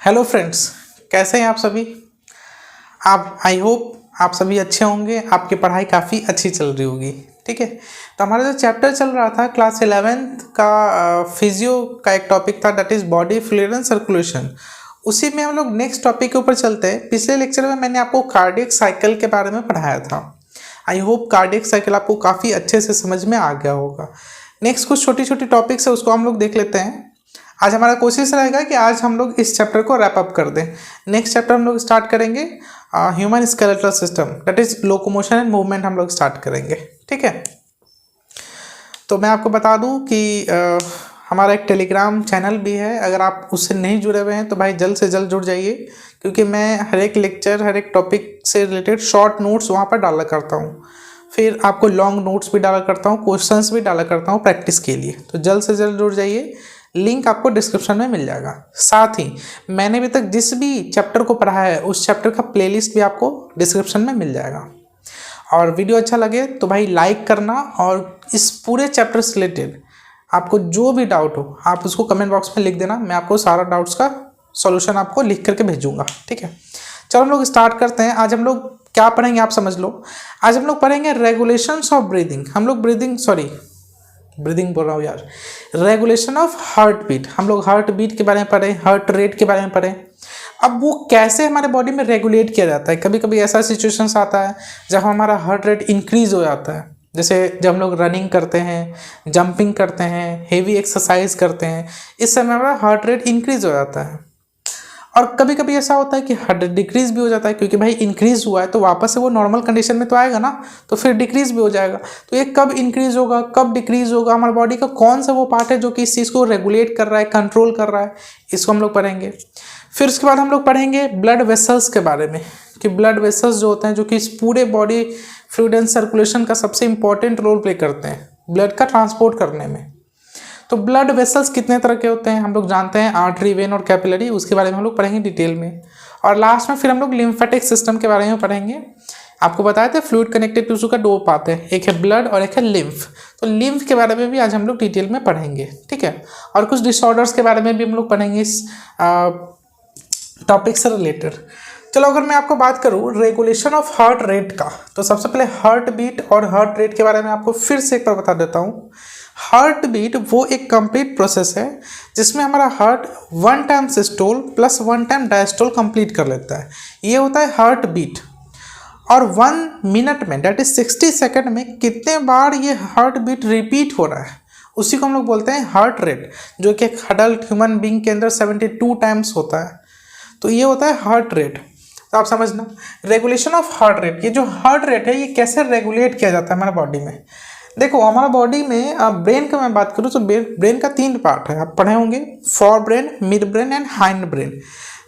Hello friends, कैसे हैं आप सभी। आप आई होप आप सभी अच्छे होंगे, आपकी पढ़ाई काफ़ी अच्छी चल रही होगी। ठीक है, तो हमारा जो चैप्टर चल रहा था क्लास 11th का फिजियो का एक टॉपिक था, that is body fluid and circulation. उसी में हम लोग नेक्स्ट टॉपिक के ऊपर चलते हैं। पिछले लेक्चर में मैंने आपको कार्डियक साइकिल के बारे में पढ़ाया था। आई होप कार्डियक साइकिल आपको काफ़ी अच्छे से समझ में आ गया होगा। नेक्स्ट कुछ छोटी छोटी टॉपिक्स है, उसको हम लोग देख लेते हैं। आज हमारा कोशिश रहेगा कि आज हम लोग इस चैप्टर को रैप अप कर दें। नेक्स्ट चैप्टर हम लोग स्टार्ट करेंगे human skeletal system, that is locomotion and movement हम लोग स्टार्ट करेंगे। ठीक है, तो मैं आपको बता दूं कि हमारा एक टेलीग्राम चैनल भी है। अगर आप उससे नहीं जुड़े हुए हैं तो भाई जल्द से जल्द जुड़ जाइए, क्योंकि मैं हर एक लेक्चर हर एक टॉपिक से रिलेटेड शॉर्ट नोट्स वहाँ पर डाला करता हूँ। फिर आपको लॉन्ग नोट्स भी डाला करता हूँ, क्वेश्चंस भी डाला करता हूँ प्रैक्टिस के लिए। तो जल्द से जल्द जुड़ जाइए, लिंक आपको डिस्क्रिप्शन में मिल जाएगा। साथ ही मैंने अभी तक जिस भी चैप्टर को पढ़ाया है उस चैप्टर का प्लेलिस्ट भी आपको डिस्क्रिप्शन में मिल जाएगा। और वीडियो अच्छा लगे तो भाई लाइक करना, और इस पूरे चैप्टर से रिलेटेड आपको जो भी डाउट हो आप उसको कमेंट बॉक्स में लिख देना। मैं आपको सारा डाउट्स का सॉल्यूशन आपको लिख करके भेजूंगा। ठीक है, चलो हम लोग स्टार्ट करते हैं। आज हम लोग क्या पढ़ेंगे आप समझ लो। आज हम लोग पढ़ेंगे रेगुलेशंस ऑफ ब्रीदिंग। हम लोग ब्रीदिंग बोल रहा हूँ यार, रेगुलेशन ऑफ हार्ट बीट। हम लोग हार्ट बीट के बारे में पढ़े, हार्ट रेट के बारे में पढ़े। अब वो कैसे हमारे बॉडी में रेगुलेट किया जाता है। कभी कभी ऐसा सिचुएशंस आता है जब हमारा हार्ट रेट इंक्रीज हो जाता है, जैसे जब हम लोग रनिंग करते हैं, जंपिंग करते हैं, हेवी एक्सरसाइज करते हैं, इस समय हमारा हार्ट रेट इंक्रीज हो जाता है। और कभी कभी ऐसा होता है कि हार्ट डिक्रीज भी हो जाता है, क्योंकि भाई इंक्रीज हुआ है तो वापस से वो नॉर्मल कंडीशन में तो आएगा ना, तो फिर डिक्रीज भी हो जाएगा। तो ये कब इंक्रीज होगा, कब डिक्रीज होगा, हमारे बॉडी का कौन सा वो पार्ट है जो कि इस चीज़ को रेगुलेट कर रहा है, कंट्रोल कर रहा है, इसको हम लोग पढ़ेंगे। फिर उसके बाद हम लोग पढ़ेंगे ब्लड वेसल्स के बारे में, कि ब्लड वेसल्स जो होते हैं जो कि इस पूरे बॉडी फ्लूइड एंड सर्कुलेशन का सबसे इंपॉर्टेंट रोल प्ले करते हैं ब्लड का ट्रांसपोर्ट करने में। तो ब्लड वेसल्स कितने तरह के होते हैं हम लोग जानते हैं, आर्टरी, वेन और कैपिलरी। उसके बारे में हम लोग पढ़ेंगे डिटेल में। और लास्ट में फिर हम लोग लिम्फेटिक सिस्टम के बारे में पढ़ेंगे। आपको बताए थे फ्लूइड कनेक्टिव टिश्यू का दो पार्ट है, एक है ब्लड और एक है लिम्फ। तो लिम्फ के बारे में भी आज हम लोग डिटेल में पढ़ेंगे। ठीक है, और कुछ डिसऑर्डर्स के बारे में भी हम लोग पढ़ेंगे इस टॉपिक से रिलेटेड। चलो, अगर मैं आपको बात करूँ रेगुलेशन ऑफ हार्ट रेट का, तो सबसे पहले हार्ट बीट और हार्ट रेट के बारे में आपको फिर से एक बार बता देता हूँ। हार्ट बीट वो एक कंप्लीट प्रोसेस है जिसमें हमारा heart 1 time systole plus 1 time diastole complete कर लेता है। ये होता है हार्ट बीट। और 1 मिनट में, दैट इज 60 सेकेंड में कितने बार ये हार्ट बीट रिपीट हो रहा है, उसी को हम लोग बोलते हैं हार्ट रेट, जो कि एक अडल्ट ह्यूमन बींग के अंदर 72 टाइम्स होता है। तो ये होता है हार्ट रेट। तो आप समझना, रेगुलेशन ऑफ हार्ट रेट, ये जो हार्ट रेट है ये कैसे रेगुलेट किया जाता है हमारे बॉडी में। देखो, हमारा बॉडी में ब्रेन का मैं बात करूँ तो ब्रेन का 3 पार्ट है, आप पढ़े होंगे, for brain, mid brain and hind brain.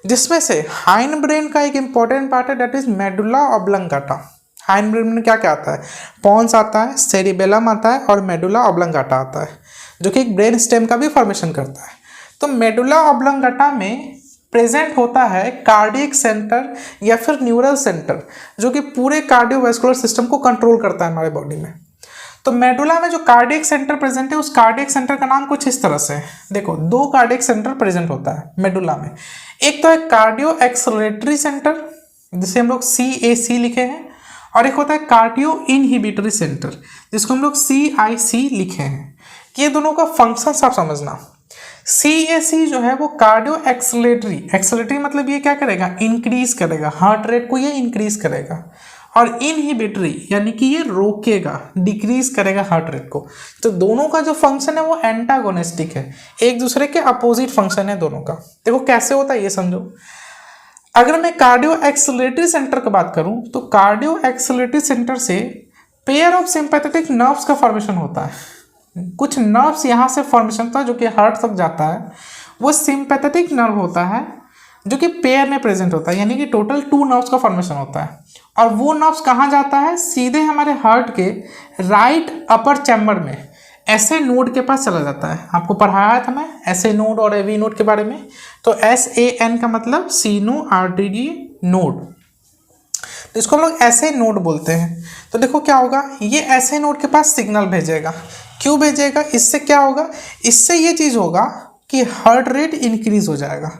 जिसमें से हाइंड ब्रेन का एक इंपॉर्टेंट पार्ट है, that is medulla oblongata. Hind brain में क्या क्या आता है, पॉन्स आता है, सेरिबेलम आता है और मेडुला ऑब्लंगाटा आता है, जो कि एक ब्रेन स्टेम का भी फॉर्मेशन करता है। तो मेडुला ऑब्लंगाटा में प्रेजेंट होता है कार्डियक सेंटर या फिर न्यूरल सेंटर, जो कि पूरे कार्डियोवैस्कुलर सिस्टम को कंट्रोल करता है हमारे बॉडी में। तो मेडुला में जो कार्डियक सेंटर प्रेजेंट है, उस कार्डियक सेंटर का नाम कुछ इस तरह से है। देखो, 2 कार्डियक सेंटर प्रेजेंट होता है मेडुला में। एक तो है कार्डियो एक्सेलरेटरी सेंटर, जिसे हम लोग CAC लिखे हैं, और एक होता है कार्डियो इनहिबिटरी सेंटर, जिसको हम लोग CIC लिखे हैं। ये दोनों का फंक्शंस आप समझना। CAC जो है वो कार्डियो एक्सेलरेटरी मतलब ये क्या करेगा, इंक्रीज करेगा हार्ट रेट को, ये इंक्रीज करेगा। और इनहिबिटरी यानी कि ये रोकेगा, डिक्रीज करेगा हार्ट रेट को। तो दोनों का जो फंक्शन है वो एंटागोनिस्टिक है, एक दूसरे के अपोजिट फंक्शन है दोनों का। देखो कैसे होता है ये समझो। अगर मैं कार्डियो एक्सेलरेटरी सेंटर की बात करूं तो कार्डियो एक्सेलरेटरी सेंटर से पेयर ऑफ सिंपैथेटिक नर्व्स का फॉर्मेशन होता है। कुछ नर्व्स यहाँ से फॉर्मेशन होता है जो कि हार्ट तक जाता है, वो सिंपैथेटिक नर्व होता है जो कि पेयर में प्रेजेंट होता है, यानी कि टोटल 2 नर्व्स का फॉर्मेशन होता है। और वो नर्व्स कहाँ जाता है, सीधे हमारे हार्ट के राइट अपर चैम्बर में SA नोड के पास चला जाता है। आपको पढ़ाया था मैं SA नोड और AV नोड के बारे में। तो SAN का मतलब सीनो-आर्टरी नोड, तो इसको हम लोग SA नोड बोलते हैं। तो देखो क्या होगा, ये SA नोड के पास सिग्नल भेजेगा। क्यों भेजेगा, इससे क्या होगा, इससे ये चीज़ होगा कि हार्ट रेट इंक्रीज हो जाएगा।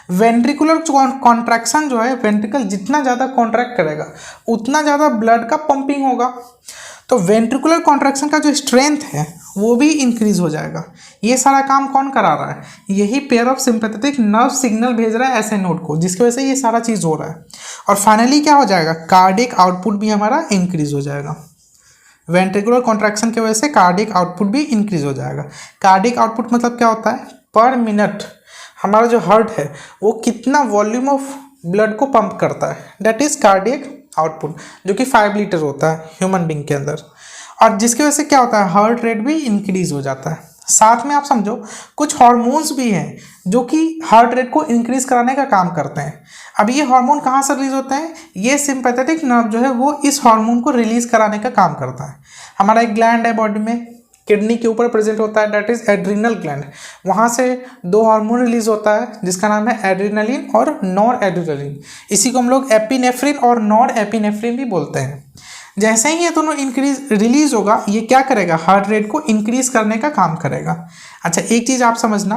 वेंट्रिकुलर कॉन्ट्रैक्शन जो है, वेंट्रिकल जितना ज़्यादा कॉन्ट्रैक्ट करेगा उतना ज़्यादा ब्लड का पंपिंग होगा, तो वेंट्रिकुलर कॉन्ट्रैक्शन का जो स्ट्रेंथ है वो भी इंक्रीज हो जाएगा। ये सारा काम कौन करा रहा है? यही pair of sympathetic nerve signal भेज रहा है ऐसे नोड को, जिसकी वजह से ये सारा चीज़ हो रहा है। और फाइनली क्या हो जाएगा? कार्डियक आउटपुट भी हमारा इंक्रीज हो जाएगा। वेंट्रिकुलर कॉन्ट्रैक्शन की वजह से कार्डियक आउटपुट भी इंक्रीज हो जाएगा। कार्डियक आउटपुट मतलब क्या होता है? पर मिनट हमारा जो हार्ट है वो कितना वॉल्यूम ऑफ ब्लड को पंप करता है, दैट इज कार्डियक आउटपुट, जो कि 5 लीटर होता है ह्यूमन बींग के अंदर। और जिसकी वजह से क्या होता है? हार्ट रेट भी इंक्रीज हो जाता है। साथ में आप समझो कुछ हार्मोन्स भी हैं जो कि हार्ट रेट को इंक्रीज कराने का काम करते हैं। अब ये हार्मोन कहाँ से रिलीज होते हैं? ये सिंपैथेटिक नर्व जो है वो इस हार्मोन को रिलीज कराने का काम करता है। हमारा एक ग्लैंड है बॉडी में, किडनी के ऊपर प्रेजेंट होता है, दैट इज एड्रिनल ग्लैंड। वहाँ से 2 हार्मोन रिलीज होता है जिसका नाम है एड्रिनलिन और नॉर एड्रिनलिन। इसी को हम लोग एपिनेफ्रिन और नॉर एपिनेफ्रिन भी बोलते हैं। जैसे ही ये दोनों इंक्रीज रिलीज होगा, ये क्या करेगा? हार्ट रेट को इंक्रीज करने का काम करेगा। अच्छा, एक चीज़ आप समझना,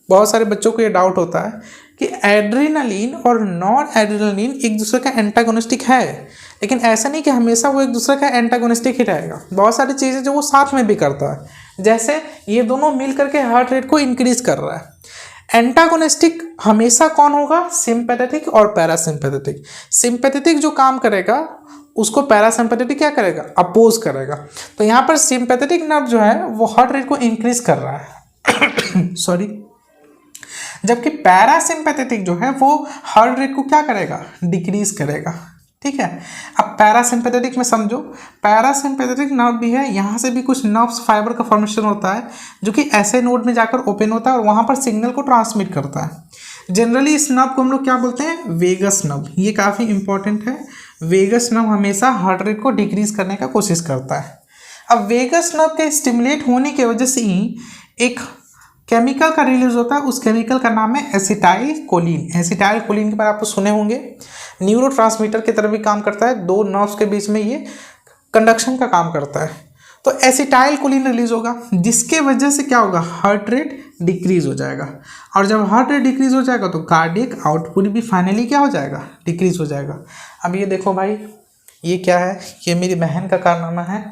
बहुत सारे बच्चों को ये डाउट होता है कि एड्रिनलिन और नॉर एड्रिनलिन एक दूसरे का एंटागोनिस्टिक है, लेकिन ऐसा नहीं कि हमेशा वो एक दूसरे का एंटागोनिस्टिक ही रहेगा। बहुत सारी चीज़ें जो वो साथ में भी करता है, जैसे ये दोनों मिल करके हार्ट रेट को इंक्रीज कर रहा है। एंटागोनिस्टिक हमेशा कौन होगा? सिंपैथेटिक और पैरासिम्पैथेटिक। सिंपैथेटिक जो काम करेगा उसको पैरासिम्पैथेटिक क्या करेगा? अपोज करेगा। तो यहाँ पर सिंपैथेटिक नर्व जो है वो हार्ट रेट को इंक्रीज कर रहा है सॉरी, जबकि पैरासिम्पैथेटिक जो है वो हार्ट रेट को क्या करेगा? डिक्रीज करेगा। ठीक है, अब पैरासिम्पैथेटिक में समझो, पैरासिम्पैथेटिक नर्व भी है, यहाँ से भी कुछ नर्व्स फाइबर का फॉर्मेशन होता है जो कि ऐसे नोड में जाकर ओपन होता है और वहाँ पर सिग्नल को ट्रांसमिट करता है। जनरली इस नर्व को हम लोग क्या बोलते हैं? Vagus nerve. ये काफ़ी इंपॉर्टेंट है। वेगस नर्व हमेशा हार्ट रेट को डिक्रीज करने का कोशिश करता है। अब वेगस नर्व के स्टिमुलेट होने की वजह से ही एक केमिकल का रिलीज होता है, उस केमिकल का नाम है एसिटाइल कोलिन। एसिटाइल कोलिन के बारे में आप सुने होंगे, न्यूरोट्रांसमीटर की तरह भी काम करता है, 2 नर्व्स के बीच में ये कंडक्शन का काम करता है। तो एसिटाइल कोलिन रिलीज होगा, जिसके वजह से क्या होगा? हार्ट रेट डिक्रीज हो जाएगा। और जब हार्ट रेट डिक्रीज हो जाएगा तो कार्डियक आउटपुट भी फाइनली क्या हो जाएगा? डिक्रीज हो जाएगा। अब ये देखो भाई, ये क्या है? ये मेरी बहन का कारनामा है।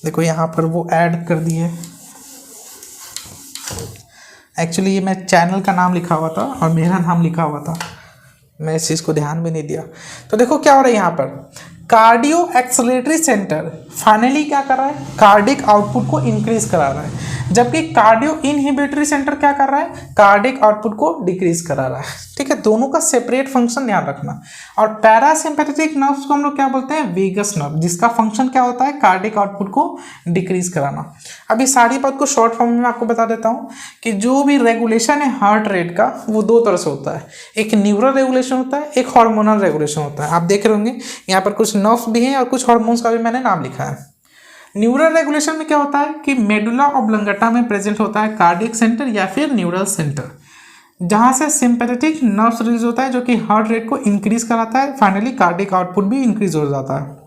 देखो यहाँ पर वो ऐड कर दी है। एक्चुअली ये मैं चैनल का नाम लिखा हुआ था और मेरा नाम लिखा हुआ था, मैं इस चीज़ को ध्यान भी नहीं दिया। तो देखो क्या हो रहा है यहाँ पर, कार्डियो एक्सेलरेटरी सेंटर फाइनली क्या कर रहा है? कार्डियक आउटपुट को इंक्रीज करा रहा है, जबकि कार्डियो इनहिबिटरी सेंटर क्या कर रहा है? कार्डियक आउटपुट को डिक्रीज करा रहा है। ठीक है, दोनों का सेपरेट फंक्शन ध्यान रखना। और पैरासिम्पैथेटिक नर्व्स को हम लोग क्या बोलते हैं? वेगस नर्व, जिसका फंक्शन क्या होता है? कार्डियक आउटपुट को डिक्रीज कराना। अभी सारी बात को शॉर्ट फॉर्म में आपको बता देता हूँ कि जो भी रेगुलेशन है हार्ट रेट का वो 2 तरह से होता है, एक न्यूरल रेगुलेशन होता है, एक हार्मोनल रेगुलेशन होता है। आप देख रहे होंगे यहाँ पर कुछ नर्व्स भी हैं और कुछ हार्मोन्स का भी मैंने नाम लिखा है। न्यूरल रेगुलेशन में क्या होता है कि मेडुला ऑब्लंगेटा में प्रेजेंट होता है कार्डियक सेंटर या फिर न्यूरल सेंटर, जहाँ से सिंपैथेटिक नर्व्स रिलीज होता है जो कि हार्ट रेट को इंक्रीज कराता है, फाइनली कार्डियक आउटपुट भी इंक्रीज हो जाता है।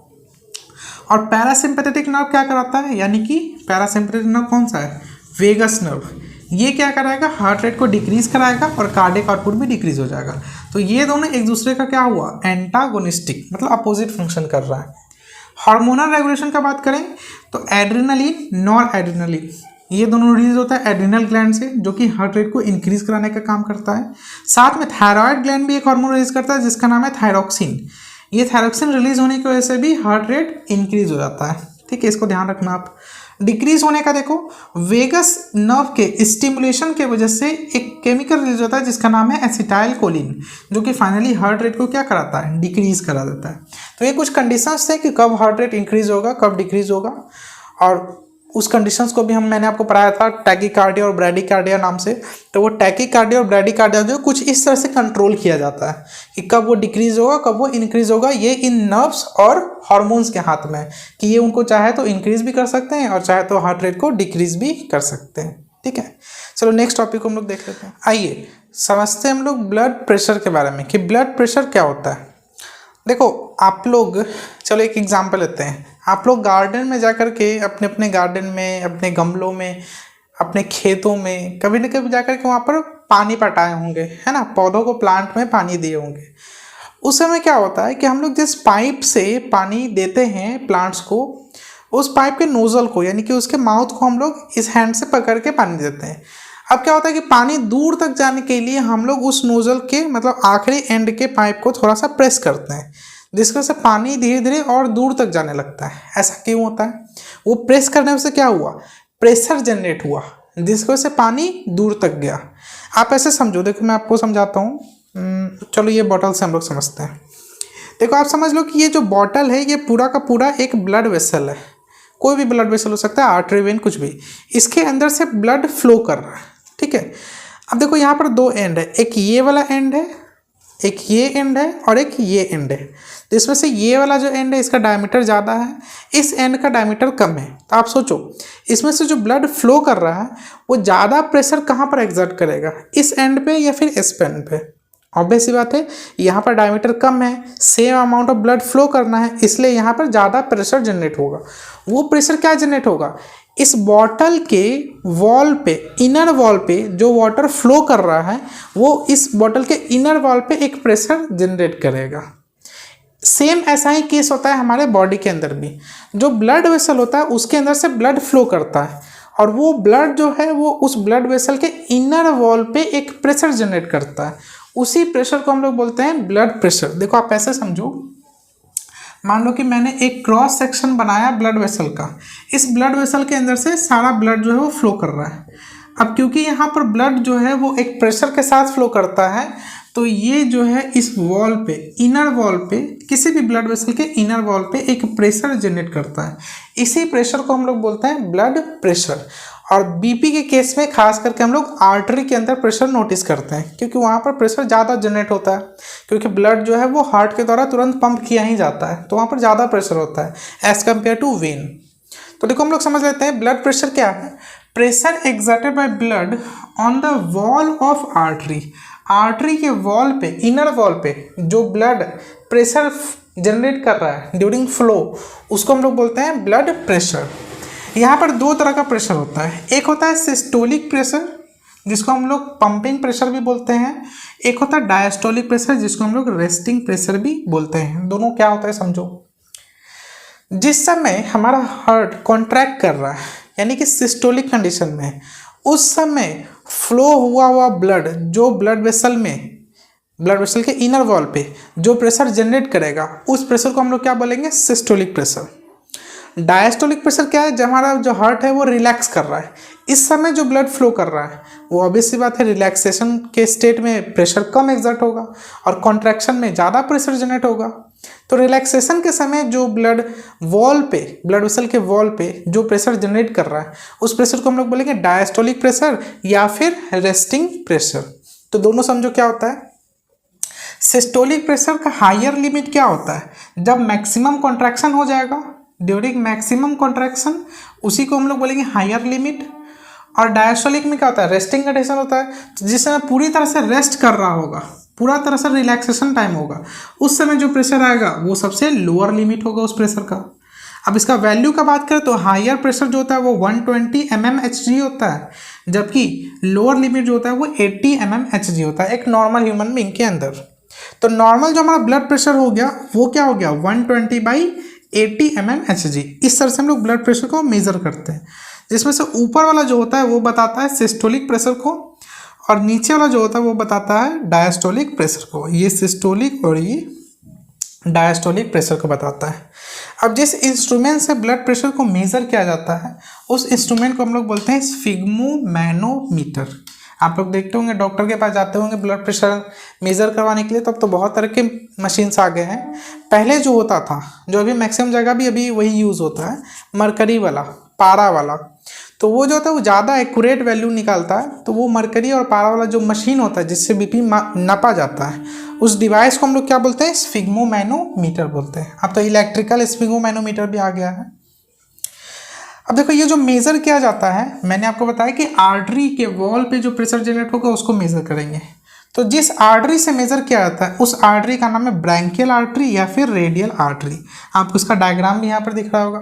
और पैरासिम्पैथेटिक नर्व क्या कराता है? यानी कि पैरासिम्पैथेटिक नर्व कौन सा है? Vagus nerve. ये क्या कराएगा? हार्ट रेट को डिक्रीज कराएगा और कार्डियक आउटपुट भी डिक्रीज हो जाएगा। तो ये दोनों एक दूसरे का क्या हुआ? एंटागोनिस्टिक, मतलब अपोजिट फंक्शन कर रहा है। हार्मोनल रेगुलेशन का बात करें तो एड्रिनलिन, नॉर एड्रिनलिन, ये दोनों रिलीज होता है एड्रिनल ग्लैंड से, जो कि हार्ट रेट को इंक्रीज कराने का काम करता है। साथ में थायराइड ग्लैंड भी एक हार्मोन रिलीज करता है जिसका नाम है थायरोक्सिन। ये थायरोक्सिन रिलीज होने की वजह से भी हार्ट रेट इंक्रीज हो जाता है। ठीक है, इसको ध्यान रखना आप। डिक्रीज होने का देखो, वेगस नर्व के स्टिमुलेशन के वजह से एक केमिकल रिलीज होता है जिसका नाम है एसिटाइल कोलिन, जो कि फाइनली हार्ट रेट को क्या कराता है? डिक्रीज करा देता है। तो ये कुछ कंडीशंस थे कि कब हार्ट रेट इंक्रीज होगा, कब डिक्रीज होगा, और उस कंडीशंस को भी मैंने आपको पढ़ाया था टैकीकार्डिया और ब्रैडीकार्डिया नाम से। तो वो टैकीकार्डिया और ब्रैडीकार्डिया जो कुछ इस तरह से कंट्रोल किया जाता है कि कब वो डिक्रीज होगा, कब वो इंक्रीज होगा। ये इन नर्व्स और हार्मोन्स के हाथ में है कि ये उनको चाहे तो इंक्रीज भी कर सकते हैं और चाहे तो हार्ट रेट को डिक्रीज भी कर सकते हैं। ठीक है, चलो नेक्स्ट टॉपिक को हम लोग देख लेते हैं। आइए समझते हैं हम लोग ब्लड प्रेशर के बारे में कि ब्लड प्रेशर क्या होता है। देखो आप लोग, चलो एक एग्जांपल लेते हैं। आप लोग गार्डन में जाकर के अपने गार्डन में, अपने गमलों में, अपने खेतों में कभी न कभी जाकर के वहाँ पर पानी पटाए होंगे, है ना, पौधों को प्लांट में पानी दिए होंगे। उस समय क्या होता है कि हम लोग जिस पाइप से पानी देते हैं प्लांट्स को, उस पाइप के नोजल को यानी कि उसके माउथ को हम लोग इस हैंड से पकड़ के पानी देते हैं। अब क्या होता है कि पानी दूर तक जाने के लिए हम लोग उस नोजल के मतलब आखिरी एंड के पाइप को थोड़ा सा प्रेस करते हैं, जिसकी वजह से पानी धीरे धीरे और दूर तक जाने लगता है। ऐसा क्यों होता है? वो प्रेस करने से क्या हुआ, प्रेशर जनरेट हुआ, जिसकी वजह से पानी दूर तक गया। आप ऐसे समझो, देखो मैं आपको समझाता हूँ। चलो ये बॉटल से हम लोग समझते हैं। देखो आप समझ लो कि ये जो बॉटल है ये पूरा का पूरा एक ब्लड वेसल है, कोई भी ब्लड वेसल हो सकता है, आर्टरी वेन कुछ भी, इसके अंदर से ब्लड फ्लो कर रहा है, ठीक है। अब देखो यहाँ पर दो एंड है, एक ये वाला एंड है, एक ये एंड है और एक ये एंड है। तो इसमें से ये वाला जो एंड है इसका डायमीटर ज़्यादा है, इस एंड का डायमीटर कम है। तो आप सोचो इसमें से जो ब्लड फ्लो कर रहा है वो ज़्यादा प्रेशर कहाँ पर एग्जर्ट करेगा, इस एंड पे या फिर इस एंड पे? ऑब्वियस सी बात है, यहाँ पर डायमीटर कम है, same amount of blood flow करना है, इसलिए यहाँ पर ज़्यादा प्रेशर जनरेट होगा। वो प्रेशर क्या जनरेट होगा, इस बॉटल के वॉल पे, इनर वॉल पे जो वाटर फ्लो कर रहा है वो इस बॉटल के इनर वॉल पे एक प्रेशर जनरेट करेगा। सेम ऐसा ही केस होता है हमारे बॉडी के अंदर भी। जो ब्लड वेसल होता है उसके अंदर से ब्लड फ्लो करता है और वो ब्लड जो है वो उस ब्लड वेसल के इनर वॉल पे एक प्रेशर जनरेट करता है। उसी प्रेशर को हम लोग बोलते हैं ब्लड प्रेशर। देखो आप ऐसे समझो, मान लो कि मैंने एक क्रॉस सेक्शन बनाया ब्लड वेसल का, इस ब्लड वेसल के अंदर से सारा ब्लड जो है वो फ्लो कर रहा है। अब क्योंकि यहाँ पर ब्लड जो है वो एक प्रेशर के साथ फ्लो करता है, तो ये जो है इस वॉल पे, इनर वॉल पे, किसी भी ब्लड वेसल के इनर वॉल पे एक प्रेशर जनरेट करता है। इसी प्रेशर को हम लोग बोलते हैं ब्लड प्रेशर। और बीपी के केस में खास करके हम लोग आर्टरी के अंदर प्रेशर नोटिस करते हैं, क्योंकि वहाँ पर प्रेशर ज़्यादा जनरेट होता है, क्योंकि ब्लड जो है वो हार्ट के द्वारा तुरंत पंप किया ही जाता है, तो वहाँ पर ज़्यादा प्रेशर होता है एज़ कम्पेयर टू वेन। तो देखो हम लोग समझ लेते हैं ब्लड प्रेशर क्या है। Pressure exerted by blood on the wall of artery. Artery के वॉल पे, इनर वॉल पे जो ब्लड प्रेशर जनरेट कर रहा है ड्यूरिंग फ्लो, उसको हम लोग बोलते हैं ब्लड प्रेशर। यहाँ पर दो तरह का प्रेशर होता है, एक होता है सिस्टोलिक प्रेशर जिसको हम लोग पंपिंग प्रेशर भी बोलते हैं, एक होता है डायस्टोलिक प्रेशर जिसको हम लोग रेस्टिंग प्रेशर भी बोलते हैं। दोनों क्या होता है समझो। जिस समय हमारा हार्ट कॉन्ट्रैक्ट कर रहा है यानी कि सिस्टोलिक कंडीशन में, उस समय फ्लो हुआ ब्लड जो ब्लड वेसल में, ब्लड वेसल के इनर वॉल पे जो प्रेशर जनरेट करेगा, उस प्रेशर को हम लोग क्या बोलेंगे, सिस्टोलिक प्रेशर। डायस्टोलिक प्रेशर क्या है, जब हमारा जो हार्ट है वो रिलैक्स कर रहा है, इस समय जो ब्लड फ्लो कर रहा है वो ऑब्वियस सी बात है रिलैक्सेशन के स्टेट में प्रेशर कम एग्जर्ट होगा और कॉन्ट्रैक्शन में ज़्यादा प्रेशर जनरेट होगा। तो रिलैक्सेशन के समय जो ब्लड वॉल पे, ब्लड वेसल के वॉल पे जो प्रेशर जनरेट कर रहा है, उस प्रेशर को हम लोग बोलेंगे डायस्टोलिक प्रेशर या फिर रेस्टिंग प्रेशर। तो दोनों समझो क्या होता है। सिस्टोलिक प्रेशर का हायर लिमिट क्या होता है, जब मैक्सिमम कॉन्ट्रैक्शन हो जाएगा, ड्यूरिंग मैक्सिमम कॉन्ट्रैक्शन, उसी को हम लोग बोलेंगे हायर लिमिट। और डायस्टोलिक में क्या होता है, रेस्टिंग कंडीशन होता है, जिस समय पूरी तरह से रेस्ट कर रहा होगा, पूरा तरह से रिलैक्सेशन टाइम होगा, उस समय जो प्रेशर आएगा वो सबसे लोअर लिमिट होगा उस प्रेशर का। अब इसका वैल्यू का बात करें तो हायर प्रेशर जो होता है वो 120 mmHg होता है, जबकि लोअर लिमिट जो होता है वो 80 mmHg होता है एक नॉर्मल ह्यूमन बीइंग के अंदर। तो नॉर्मल जो हमारा ब्लड प्रेशर हो गया वो क्या हो गया, 120/80 mmHg। इस तरह से हम लोग ब्लड प्रेशर को मेजर करते हैं, जिसमें से ऊपर वाला जो होता है वो बताता है सिस्टोलिक प्रेशर को और नीचे वाला जो होता है वो बताता है डायस्टोलिक प्रेशर को। ये सिस्टोलिक और ये डायस्टोलिक प्रेशर को बताता है। अब जिस इंस्ट्रूमेंट से ब्लड प्रेशर को मेज़र किया जाता है उस इंस्ट्रूमेंट को हम लोग बोलते हैं स्फिग्मोमैनोमीटर। आप लोग देखते होंगे डॉक्टर के पास जाते होंगे ब्लड प्रेशर मेज़र करवाने के लिए, तब तो बहुत तरह के मशीन्स आ गए हैं। पहले जो होता था, जो अभी मैक्सिमम जगह भी अभी वही यूज़ होता है, मरकरी वाला, पारा वाला, तो वो जो होता है वो ज़्यादा एक्यूरेट वैल्यू निकालता है। तो वो मरकरी और पारा वाला जो मशीन होता है जिससे बीपी नापा जाता है, उस डिवाइस को हम लोग क्या बोलते हैं, स्फिग्मोमैनोमीटर बोलते हैं। अब तो इलेक्ट्रिकल स्फिग्मोमैनोमीटर भी आ गया है। अब देखो ये जो मेज़र किया जाता है, मैंने आपको बताया कि आर्टरी के वॉल पे जो प्रेशर जनरेट होगा उसको मेज़र करेंगे। तो जिस आर्टरी से मेज़र किया जाता है उस आर्टरी का नाम है ब्रैंकियल आर्टरी या फिर रेडियल आर्टरी। आपको इसका डायग्राम भी यहाँ पर दिख रहा होगा।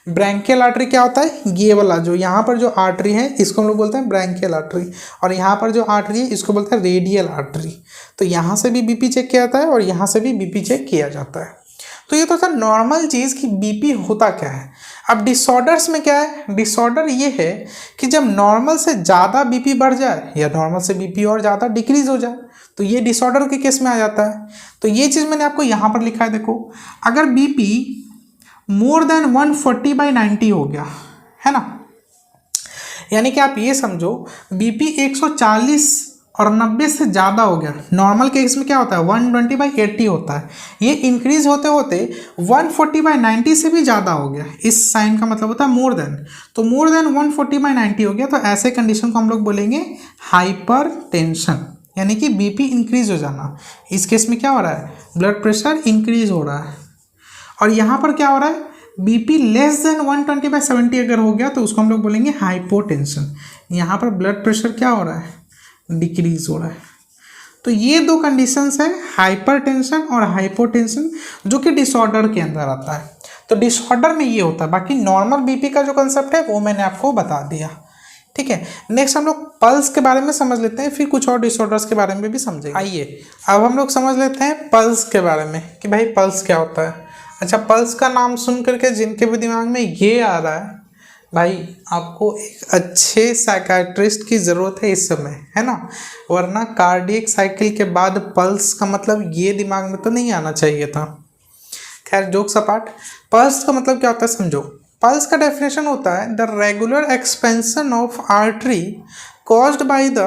ब्रैंकियल आर्टरी क्या होता है, ये वाला जो यहाँ पर जो आर्टरी है इसको हम लोग बोलते हैं ब्रैंकियल आर्टरी, और यहाँ पर जो आर्टरी है इसको बोलते हैं रेडियल आर्टरी। तो यहाँ से भी बीपी चेक किया जाता है और यहाँ से भी बीपी चेक किया जाता है। तो ये तो था नॉर्मल चीज़ कि बीपी होता क्या है। अब डिसऑर्डर्स में क्या है, डिसऑर्डर ये है कि जब नॉर्मल से ज़्यादा बीपी बढ़ जाए या नॉर्मल से बीपी और ज़्यादा डिक्रीज हो जाए, तो ये डिसऑर्डर के केस में आ जाता है। तो ये चीज़ मैंने आपको यहाँ पर लिखा है, देखो अगर बीपी मोर देन 140/90 हो गया है ना, यानी कि आप ये समझो बीपी 140 और 90 से ज़्यादा हो गया। नॉर्मल केस में क्या होता है 120/80 होता है, ये इंक्रीज होते होते 140/90 से भी ज़्यादा हो गया। इस साइन का मतलब होता है मोर देन, तो मोर देन 140/90 हो गया, तो ऐसे कंडीशन को हम लोग बोलेंगे हाइपरटेंशन, यानी कि बीपी इंक्रीज हो जाना। इस केस में क्या हो रहा है, ब्लड प्रेशर इंक्रीज हो रहा है। और यहाँ पर क्या हो रहा है, बीपी लेस देन 120/70 अगर हो गया तो उसको हम लोग बोलेंगे हाइपोटेंशन। यहाँ पर ब्लड प्रेशर क्या हो रहा है, डिक्रीज हो रहा है। तो ये दो कंडीशंस है, हाइपरटेंशन और हाइपोटेंशन, जो कि डिसऑर्डर के अंदर आता है। तो डिसऑर्डर में ये होता है, बाकी नॉर्मल बीपी का जो कंसेप्ट है वो मैंने आपको बता दिया। ठीक है, नेक्स्ट हम लोग पल्स के बारे में समझ लेते हैं, फिर कुछ और डिसऑर्डर्स के बारे में भी समझेंगे। आइए अब हम लोग समझ लेते हैं पल्स के बारे में कि भाई पल्स क्या होता है। अच्छा, पल्स का नाम सुन करके जिनके भी दिमाग में ये आ रहा है, भाई आपको एक अच्छे साइकाट्रिस्ट की ज़रूरत है इस समय, है ना, वरना कार्डियक साइकिल के बाद पल्स का मतलब ये दिमाग में तो नहीं आना चाहिए था। खैर जोक्स अपार्ट, पल्स का मतलब क्या होता है समझो। पल्स का डेफिनेशन होता है the regular expansion of artery caused by the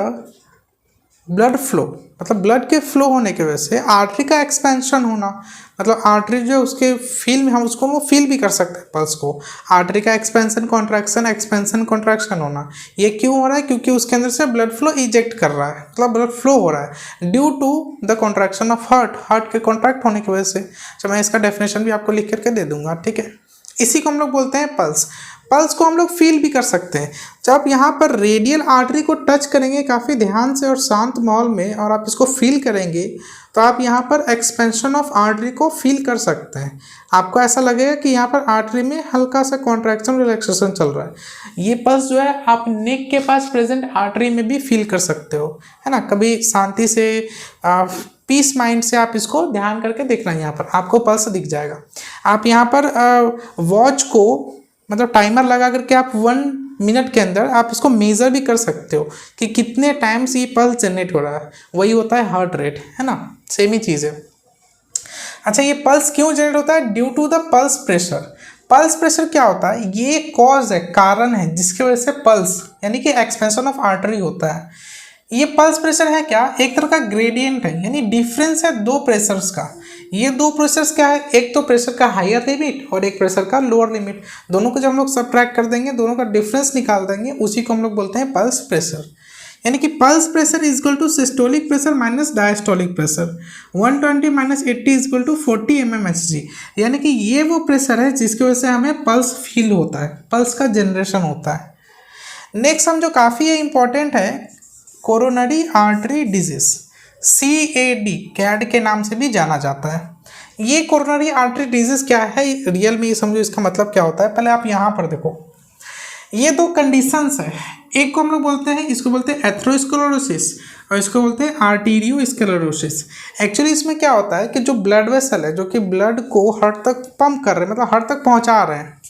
blood flow, मतलब ब्लड के फ्लो होने की वजह से आर्टरी का एक्सपेंशन होना, मतलब आर्टरी जो उसके फील में हम उसको वो फील भी कर सकते हैं पल्स को। आर्टरी का एक्सपेंशन कॉन्ट्रैक्शन, एक्सपेंशन कॉन्ट्रैक्शन होना, ये क्यों हो रहा है, क्योंकि उसके अंदर से ब्लड फ्लो इजेक्ट कर रहा है, मतलब ब्लड फ्लो हो रहा है due to the contraction of heart, heart के कॉन्ट्रैक्ट होने की वजह से। तो मैं इसका डेफिनेशन भी आपको लिख करके दे दूंगा, ठीक है। इसी को हम लोग बोलते हैं पल्स। पल्स को हम लोग फील भी कर सकते हैं जब यहाँ पर रेडियल आर्टरी को टच करेंगे काफ़ी ध्यान से और शांत माहौल में, और आप इसको फील करेंगे तो आप यहाँ पर एक्सपेंशन ऑफ आर्टरी को फील कर सकते हैं। आपको ऐसा लगेगा कि यहाँ पर आर्टरी में हल्का सा कॉन्ट्रैक्शन रिलैक्सेशन चल रहा है। ये पल्स जो है आप नेक के पास प्रेजेंट आर्टरी में भी फील कर सकते हो, है ना। कभी शांति से पीस माइंड से आप इसको ध्यान करके देखना, यहाँ पर आपको पल्स दिख जाएगा। आप यहाँ पर वॉच को मतलब टाइमर लगा करके आप 1 मिनट के अंदर आप इसको मेज़र भी कर सकते हो कि कितने टाइम्स ये पल्स जनरेट हो रहा है, वही होता है हार्ट रेट, है ना, सेम ही चीज़ है। अच्छा, ये पल्स क्यों जनरेट होता है, due to the pulse pressure. Pulse pressure क्या होता है, ये कॉज है, कारण है जिसकी वजह से पल्स यानी कि एक्सपेंशन ऑफ आर्टरी होता है। ये पल्स प्रेशर है क्या, एक तरह का ग्रेडियंट है, यानी डिफरेंस है दो प्रेशर्स का। ये दो प्रेशर्स क्या है, एक तो प्रेशर का हायर लिमिट और एक प्रेशर का लोअर लिमिट, दोनों को जब हम लोग सबट्रैक्ट कर देंगे, दोनों का डिफरेंस निकाल देंगे, उसी को हम लोग बोलते हैं पल्स प्रेशर। यानी कि pulse pressure is equal to systolic pressure minus diastolic pressure. 120 minus 80 is equal to 40 mmHg। यानी कि ये वो प्रेशर है जिसकी वजह से हमें पल्स फील होता है, पल्स का जनरेशन होता है। नेक्स्ट हम जो काफ़ी इंपॉर्टेंट है, coronary artery disease, CAD, CAD के नाम से भी जाना जाता है। ये कोरोनरी आर्टरी डिजीज क्या है, रियल में ये समझो इसका मतलब क्या होता है। पहले आप यहाँ पर देखो, ये दो कंडीशंस है, एक को हम लोग बोलते हैं, इसको बोलते हैं एथेरोस्क्लेरोसिस और इसको बोलते हैं आर्टेरियोस्क्लेरोसिस। एक्चुअली इसमें क्या होता है कि जो ब्लड वेसल है जो कि ब्लड को हार्ट तक पंप कर रहे हैं, मतलब हार्ट तक पहुँचा रहे हैं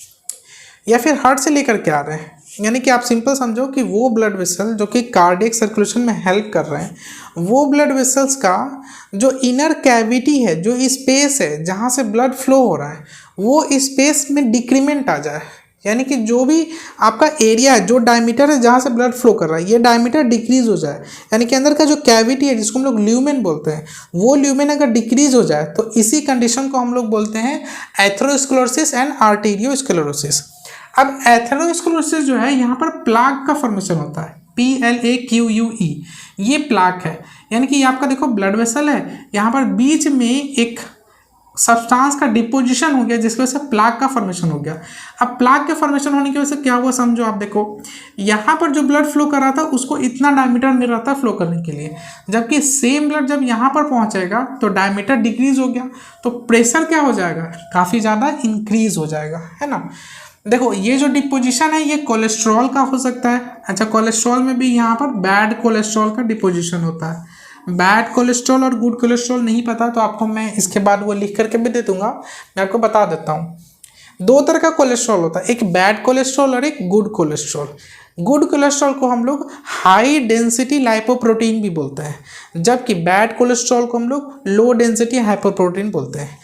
या फिर हार्ट से लेकर के आ रहे हैं, यानी कि आप सिंपल समझो कि वो ब्लड वेसल जो कि कार्डियक सर्कुलेशन में हेल्प कर रहे हैं, वो ब्लड वेसल्स का जो इनर कैविटी है, जो स्पेस है जहाँ से ब्लड फ्लो हो रहा है, वो स्पेस में डिक्रीमेंट आ जाए। यानी कि जो भी आपका एरिया है, जो डायमीटर है जहाँ से ब्लड फ्लो कर रहा है, ये डायमीटर डिक्रीज हो जाए। यानी कि अंदर का जो कैविटी है जिसको हम लोग ल्यूमेन बोलते हैं, वो ल्यूमेन अगर डिक्रीज हो जाए तो इसी कंडीशन को हम लोग बोलते हैं एथेरोस्क्लेरोसिस एंड आर्टेरियोस्क्लेरोसिस। अब एथेरोस्क्लेरोसिस जो है, यहाँ पर प्लाक का फॉर्मेशन होता है, PLAQUE, ये प्लाक है। यानी कि आपका देखो ब्लड वेसल है, यहाँ पर बीच में एक सब्सटेंस का डिपोजिशन हो गया जिसकी वजह से प्लाक का फॉर्मेशन हो गया। अब प्लाक के फॉर्मेशन होने की वजह से क्या हुआ समझो, आप देखो यहाँ पर जो ब्लड फ्लो कर रहा था उसको इतना डायमीटर मिल रहा था फ्लो करने के लिए, जबकि सेम ब्लड जब यहाँ पर पहुँचेगा तो डायमीटर डिक्रीज हो गया, तो प्रेशर क्या हो जाएगा, काफ़ी ज़्यादा इंक्रीज हो जाएगा, है ना। देखो ये जो डिपोजिशन है ये कोलेस्ट्रॉल का हो सकता है। अच्छा, कोलेस्ट्रॉल में भी यहाँ पर बैड कोलेस्ट्रॉल का डिपोजिशन होता है। बैड कोलेस्ट्रॉल और गुड कोलेस्ट्रॉल नहीं पता तो आपको मैं इसके बाद वो लिख करके भी दे दूंगा, मैं आपको बता देता हूँ। दो तरह का कोलेस्ट्रॉल होता है, एक बैड कोलेस्ट्रॉल और एक गुड कोलेस्ट्रॉल। गुड कोलेस्ट्रॉल को हम लोग हाई डेंसिटी लाइपोप्रोटीन भी बोलते हैं, जबकि बैड कोलेस्ट्रॉल को हम लोग लो डेंसिटी हाइपोप्रोटीन बोलते हैं।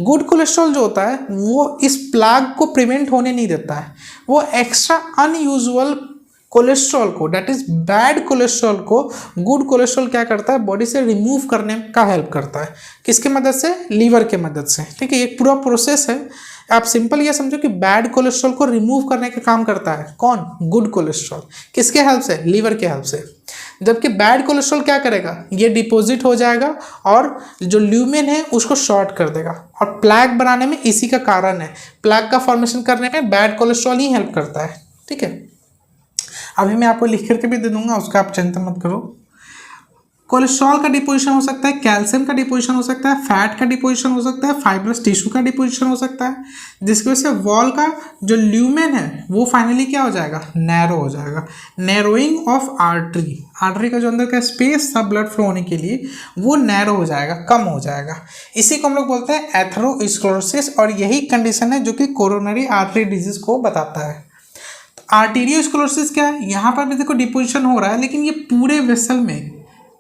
गुड कोलेस्ट्रॉल जो होता है वो इस प्लाग को प्रिवेंट होने नहीं देता है, वो एक्स्ट्रा अनयूजुअल कोलेस्ट्रॉल को, डेट इज बैड कोलेस्ट्रॉल को गुड कोलेस्ट्रॉल क्या करता है, बॉडी से रिमूव करने का हेल्प करता है। किसके मदद से? लीवर के मदद से। ठीक है, ये पूरा प्रोसेस है। आप सिंपल ये समझो कि बैड कोलेस्ट्रॉल को रिमूव करने का काम करता है कौन? Good cholesterol. किसके हेल्प से? लीवर के हेल्प से। जबकि बैड कोलेस्ट्रॉल क्या करेगा, ये डिपॉजिट हो जाएगा और जो ल्यूमेन है उसको शॉर्ट कर देगा, और प्लैक बनाने में इसी का कारण है। प्लैक का फॉर्मेशन करने में बैड कोलेस्ट्रॉल ही हेल्प करता है। ठीक है, अभी मैं आपको लिख करके भी दे दूंगा, उसका आप चिंता मत करो। कोलेस्ट्रॉल का डिपोजिशन हो सकता है, कैल्शियम का डिपोजिशन हो सकता है, फैट का डिपोजिशन हो सकता है, फाइब्रस टिश्यू का डिपोजिशन हो सकता है, जिसकी वजह से वॉल का जो ल्यूमेन है वो फाइनली क्या हो जाएगा? नैरो हो जाएगा। नैरोइंग ऑफ आर्टरी, आर्टरी का जो अंदर का स्पेस था ब्लड फ्लो होने के लिए वो नैरो हो जाएगा, कम हो जाएगा। इसी को हम लोग बोलते हैं एथेरोस्क्लेरोसिस, और यही कंडीशन है जो कि कोरोनरी आर्टरी डिजीज को बताता है। आर्टेरियोस्क्लेरोसिस क्या है? यहाँ पर भी देखो डिपोजिशन हो रहा है, लेकिन ये पूरे वेसल में,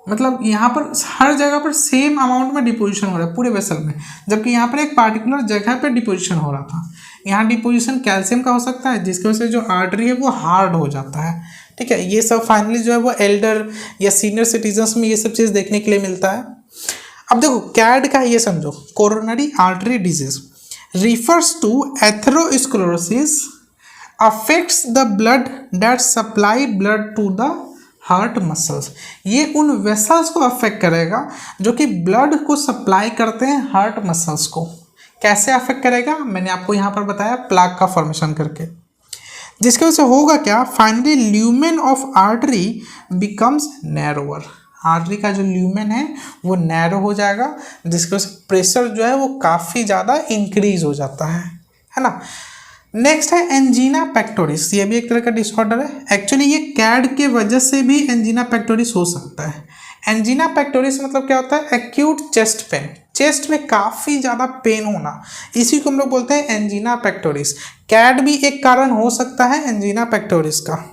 मतलब यहाँ पर हर जगह पर सेम अमाउंट में डिपोजिशन हो रहा है पूरे वेसल में, जबकि यहाँ पर एक पार्टिकुलर जगह पर डिपोजिशन हो रहा था। यहाँ डिपोजिशन कैल्शियम का हो सकता है, जिसकी वजह से जो आर्टरी है वो हार्ड हो जाता है। ठीक है, ये सब फाइनली जो है वो एल्डर या सीनियर सिटीजन्स में ये सब चीज़ देखने के लिए मिलता है। अब देखो कैड का ये समझो, coronary artery disease refers to atherosclerosis affects the blood that supply blood to the heart muscles. ये उन वेसल्स को अफेक्ट करेगा जो कि ब्लड को सप्लाई करते हैं हार्ट मसल्स को। कैसे अफेक्ट करेगा? मैंने आपको यहाँ पर बताया, प्लाक का फॉर्मेशन करके। जिसकी वजह से होगा क्या? Finally lumen of artery becomes narrower. Artery का जो ल्यूमेन है वो नैरो हो जाएगा, जिसकी वजह से प्रेशर जो है वो काफ़ी ज़्यादा इंक्रीज हो जाता है ना। नेक्स्ट है एंजीना पेक्टोरिस, ये भी एक तरह का डिसऑर्डर है। एक्चुअली ये कैड के वजह से भी एंजीना पेक्टोरिस हो सकता है। एंजीना पेक्टोरिस मतलब क्या होता है? एक्यूट चेस्ट पेन, चेस्ट में काफ़ी ज़्यादा पेन होना, इसी को हम लोग बोलते हैं एंजीना पेक्टोरिस। कैड भी एक कारण हो सकता है एंजीना पेक्टोरिस का।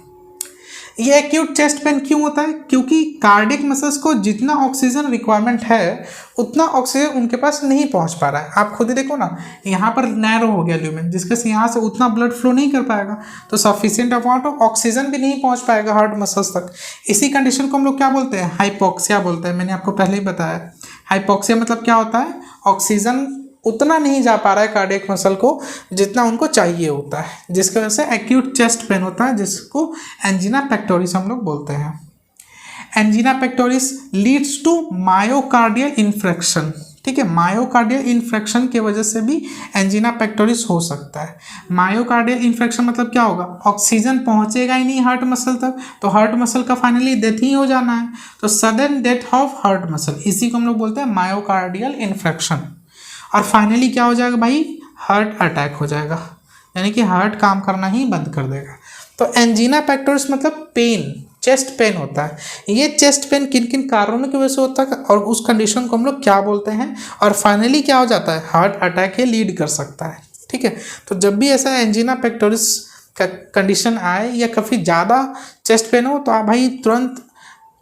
ये एक्यूट चेस्ट पेन क्यों होता है? क्योंकि कार्डियक मसल्स को जितना ऑक्सीजन रिक्वायरमेंट है उतना ऑक्सीजन उनके पास नहीं पहुंच पा रहा है। आप खुद ही देखो ना, यहाँ पर नैरो हो गया ल्यूमेन, जिसके से यहाँ से उतना ब्लड फ्लो नहीं कर पाएगा, तो सफिशिएंट अमाउंट ऑफ ऑक्सीजन भी नहीं पहुंच पाएगा हार्ट मसल्स तक। इसी कंडीशन को हम लोग क्या बोलते हैं? हाइपोक्सिया बोलते हैं। मैंने आपको पहले ही बताया, हाइपोक्सिया मतलब क्या होता है? ऑक्सीजन उतना नहीं जा पा रहा है कार्डियक मसल को जितना उनको चाहिए होता है, जिसकी वजह से एक्यूट चेस्ट पेन होता है, जिसको एंजीना पेक्टोरिस हम लोग बोलते हैं। Angina pectoris leads to myocardial infarction. ठीक है, मायोकार्डियल इन्फ्रेक्शन की वजह से भी एंजीना पेक्टोरिस हो सकता है। मायोकार्डियल इन्फ्रेक्शन मतलब क्या होगा? ऑक्सीजन पहुंचेगा ही नहीं हार्ट मसल तक, तो हार्ट मसल का फाइनली डेथ ही हो जाना है, तो sudden death of heart muscle, इसी को हम लोग बोलते हैं मायोकार्डियल इन्फ्रेक्शन। और फाइनली क्या हो जाएगा भाई? हार्ट अटैक हो जाएगा, यानी कि हार्ट काम करना ही बंद कर देगा। तो एंजीना पेक्टोरिस मतलब पेन, चेस्ट पेन होता है। ये चेस्ट पेन किन किन कारणों की वजह से होता है और उस कंडीशन को हम लोग क्या बोलते हैं, और फाइनली क्या हो जाता है? हार्ट अटैक ये लीड कर सकता है। ठीक है, तो जब भी ऐसा एंजीना पेक्टोरिस का कंडीशन आए या काफ़ी ज़्यादा चेस्ट पेन हो, तो आप भाई तुरंत,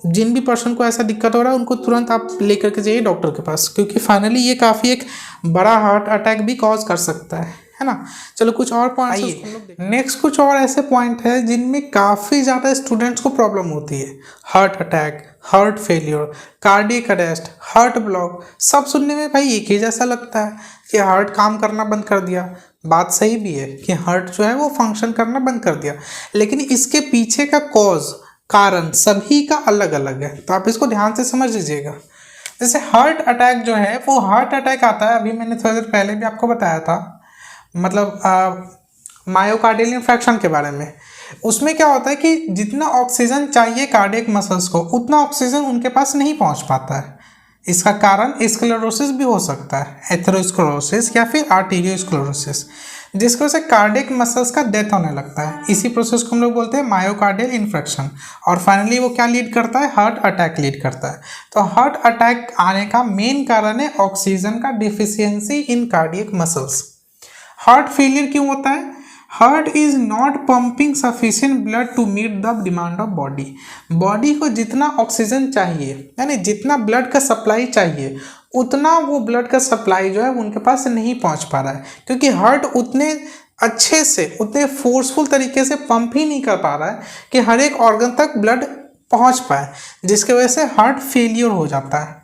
जिन भी पर्सन को ऐसा दिक्कत हो रहा है उनको तुरंत आप लेकर के जाइए डॉक्टर के पास, क्योंकि फाइनली ये काफ़ी एक बड़ा हार्ट अटैक भी कॉज कर सकता है ना। चलो कुछ और पॉइंट, नेक्स्ट कुछ और ऐसे पॉइंट है जिनमें काफ़ी ज़्यादा स्टूडेंट्स को प्रॉब्लम होती है। Heart attack, heart failure, cardiac arrest, heart block, सब सुनने में भाई एक ही जैसा लगता है कि हार्ट काम करना बंद कर दिया। बात सही भी है कि हार्ट जो है वो फंक्शन करना बंद कर दिया, लेकिन इसके पीछे का कॉज, कारण सभी का अलग अलग है, तो आप इसको ध्यान से समझ लीजिएगा। जैसे हार्ट अटैक जो है वो हार्ट अटैक आता है, अभी मैंने थोड़ी देर पहले भी आपको बताया था, मतलब मायोकार्डियल इन्फ्रेक्शन के बारे में। उसमें क्या होता है कि जितना ऑक्सीजन चाहिए कार्डियक मसल्स को उतना ऑक्सीजन उनके पास नहीं पहुंच पाता है। इसका कारण स्क्लेरोसिस भी हो सकता है, एथेरोस्क्लेरोसिस या फिर आर्टेरियोस्क्लेरोसिस। जिसकी वजह से कार्डियक मसल्स का डेथ होने लगता है। इसी प्रोसेस को हम लोग बोलते हैं मायोकार्डियल इन्फ्रैक्शन, और फाइनली वो क्या लीड करता है, हार्ट अटैक लीड करता है। तो हार्ट अटैक आने का मेन कारण है ऑक्सीजन का deficiency in cardiac muscles. Heart failure क्यों होता है? Heart is not pumping sufficient blood to meet the demand of body. Body को जितना ऑक्सीजन चाहिए, यानी जितना ब्लड का सप्लाई चाहिए, उतना वो ब्लड का सप्लाई जो है उनके पास नहीं पहुंच पा रहा है, क्योंकि हार्ट उतने अच्छे से, उतने फोर्सफुल तरीके से पंप ही नहीं कर पा रहा है कि हर एक ऑर्गन तक ब्लड पहुंच पाए, जिसकी वजह से हार्ट फेलियर हो जाता है।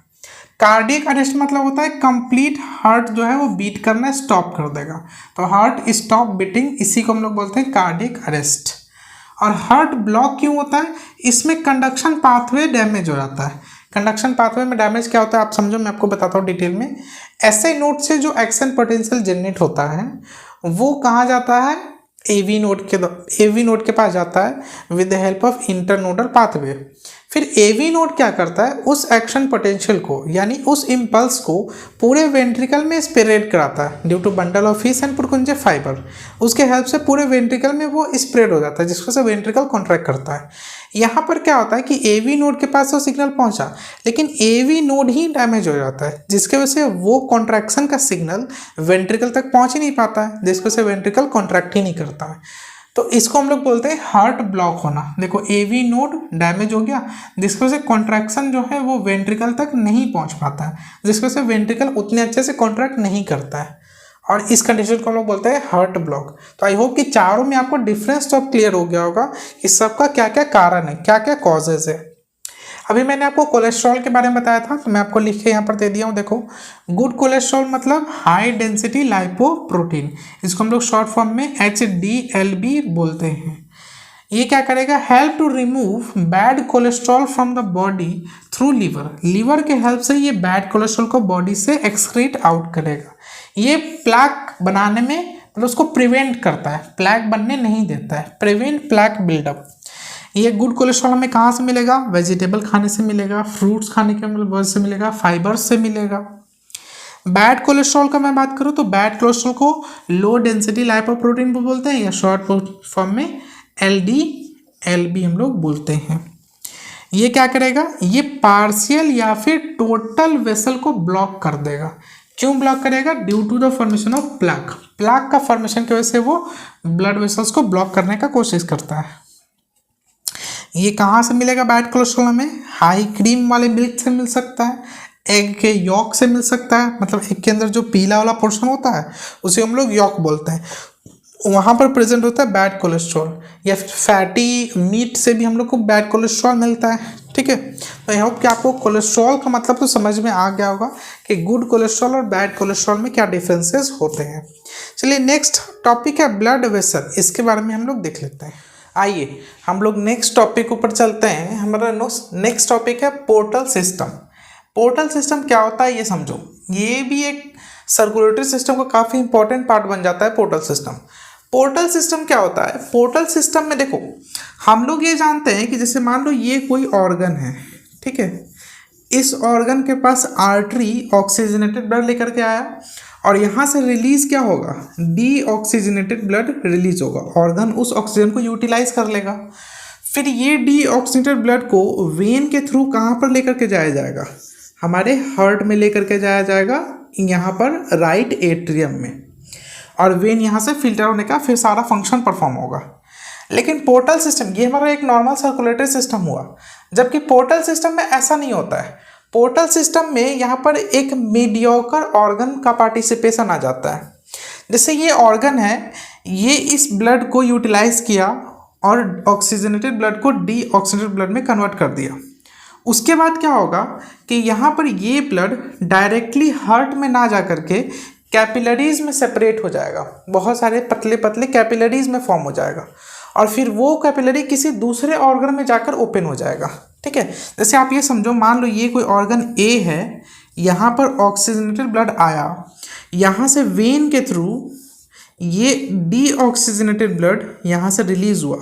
कार्डियक अरेस्ट मतलब होता है कंप्लीट हार्ट जो है वो बीट करना स्टॉप कर देगा। तो हार्ट स्टॉप बीटिंग, इसी को हम लोग बोलते हैं कार्डियक अरेस्ट। और हार्ट ब्लॉक क्यों होता है? इसमें कंडक्शन पाथवे डैमेज हो जाता है। कंडक्शन पाथवे में डैमेज क्या होता है आप समझो, मैं आपको बताता हूँ डिटेल में। एसए नोड से जो एक्शन पोटेंशियल जनरेट होता है वो कहाँ जाता है? एवी नोड के पास जाता है with the help of internodal pathway. फिर एवी नोड क्या करता है, उस एक्शन पोटेंशियल को यानी उस इम्पल्स को पूरे वेंट्रिकल में स्प्रेड कराता है due to bundle of His and Purkinje fibre. उसके हेल्प से पूरे वेंट्रिकल में वो स्प्रेड हो जाता है, जिसको से वेंट्रिकल कॉन्ट्रैक्ट करता है। यहाँ पर क्या होता है कि एवी नोड के पास वो सिग्नल पहुँचा, लेकिन एवी नोड ही डैमेज हो जाता है, जिसके वजह से वो कॉन्ट्रैक्शन का सिग्नल वेंट्रिकल तक पहुँच ही नहीं पाता है, जिसकी वजह से वेंट्रिकल कॉन्ट्रैक्ट ही नहीं करता है। तो इसको हम लोग बोलते हैं हार्ट ब्लॉक होना। देखो एवी नोड डैमेज हो गया, जिसकी वजह से कॉन्ट्रैक्शन जो है वो वेंट्रिकल तक नहीं पहुंच पाता है, जिसकी वजह से वेंट्रिकल उतने अच्छे से कॉन्ट्रैक्ट नहीं करता है, और इस कंडीशन को हम लोग बोलते हैं हार्ट ब्लॉक। तो आई होप कि चारों में आपको डिफरेंस तो क्लियर हो गया होगा कि सबका क्या क्या कारण है, क्या क्या कॉजेज है। अभी मैंने आपको कोलेस्ट्रॉल के बारे में बताया था, तो मैं आपको लिख के यहाँ पर दे दिया हूँ। देखो गुड कोलेस्ट्रॉल मतलब हाई डेंसिटी लाइपोप्रोटीन, इसको हम लोग शॉर्ट फॉर्म में HDLB बोलते हैं। ये क्या करेगा, help to remove bad cholesterol from the body through liver. Liver के हेल्प से ये बैड कोलेस्ट्रॉल को बॉडी से एक्सक्रीट आउट करेगा। ये प्लैक बनाने में मतलब उसको प्रिवेंट करता है, प्लैक बनने नहीं देता है, प्रिवेंट प्लैक बिल्डअप। ये गुड कोलेस्ट्रॉल हमें कहाँ से मिलेगा? वेजिटेबल खाने से मिलेगा, फ्रूट्स खाने के वजह से मिलेगा, फाइबर्स से मिलेगा। बैड कोलेस्ट्रॉल का मैं बात करूँ तो बैड कोलेस्ट्रॉल को लो डेंसिटी लाइपोप्रोटीन भी बोलते हैं, या शॉर्ट फॉर्म में LDLB हम लोग बोलते हैं। ये क्या करेगा, ये पार्शियल या फिर टोटल वेसल को ब्लॉक कर देगा। क्यों ब्लॉक करेगा? Due to the formation of plaque. Plaque का फॉर्मेशन की वजह से वो ब्लड वेसल्स को ब्लॉक करने का कोशिश करता है। ये कहाँ से मिलेगा बैड कोलेस्ट्रॉल? हमें हाई क्रीम वाले मिल्क से मिल सकता है, एग के यॉक से मिल सकता है, मतलब एग के अंदर जो पीला वाला पोर्शन होता है उसे हम लोग यॉक बोलते हैं, वहाँ पर प्रेजेंट होता है बैड कोलेस्ट्रॉल। या फिर फैटी मीट से भी हम लोग को बैड कोलेस्ट्रॉल मिलता है। ठीक है, तो आई होप कि आपको कोलेस्ट्रॉल का मतलब तो समझ में आ गया होगा कि गुड कोलेस्ट्रॉल और बैड कोलेस्ट्रॉल में क्या डिफरेंसेस होते हैं। चलिए नेक्स्ट टॉपिक है ब्लड वेसल, इसके बारे में हम लोग देख लेते हैं। आइए हम लोग नेक्स्ट टॉपिक ऊपर चलते हैं। हमारा नेक्स्ट टॉपिक है पोर्टल सिस्टम। पोर्टल सिस्टम क्या होता है ये समझो। ये भी एक सर्कुलेटरी सिस्टम का काफ़ी इंपॉर्टेंट पार्ट बन जाता है पोर्टल सिस्टम। पोर्टल सिस्टम क्या होता है? पोर्टल सिस्टम में देखो हम लोग ये जानते हैं कि जैसे मान लो ये कोई ऑर्गन है, ठीक है, इस ऑर्गन के पास आर्टरी ऑक्सीजनेटेड ब्लड लेकर के आया और यहाँ से रिलीज क्या होगा, डीऑक्सीजनेटेड ब्लड रिलीज होगा। ऑर्गन उस ऑक्सीजन को यूटिलाइज कर लेगा। फिर ये डीऑक्सीजनेटेड ब्लड को वेन के थ्रू कहाँ पर लेकर के जाया जाएगा? हमारे हार्ट में लेकर के जाया जाएगा, यहाँ पर राइट एट्रियम में, और वेन यहाँ से फिल्टर होने का फिर सारा फंक्शन परफॉर्म होगा। लेकिन पोर्टल सिस्टम ये हमारा एक नॉर्मल सर्कुलेटरी सिस्टम हुआ, जबकि पोर्टल सिस्टम में ऐसा नहीं होता है। पोर्टल सिस्टम में यहाँ पर एक मीडियोकर ऑर्गन का पार्टिसिपेशन आ जाता है। जैसे ये ऑर्गन है, ये इस ब्लड को यूटिलाइज किया और ऑक्सीजनेटेड ब्लड को डीऑक्सीजनेटेड ब्लड में कन्वर्ट कर दिया। उसके बाद क्या होगा कि यहाँ पर ये ब्लड डायरेक्टली हार्ट में ना जा करके कैपिलरीज में सेपरेट हो जाएगा, बहुत सारे पतले पतले कैपिलरीज में फॉर्म हो जाएगा, और फिर वो कैपिलरी किसी दूसरे ऑर्गन में जाकर ओपन हो जाएगा। ठीक है, जैसे आप ये समझो, मान लो ये कोई ऑर्गन ए है, यहाँ पर ऑक्सीजनेटेड ब्लड आया, यहाँ से वेन के थ्रू ये डीऑक्सीजनेटेड ब्लड यहाँ से रिलीज हुआ,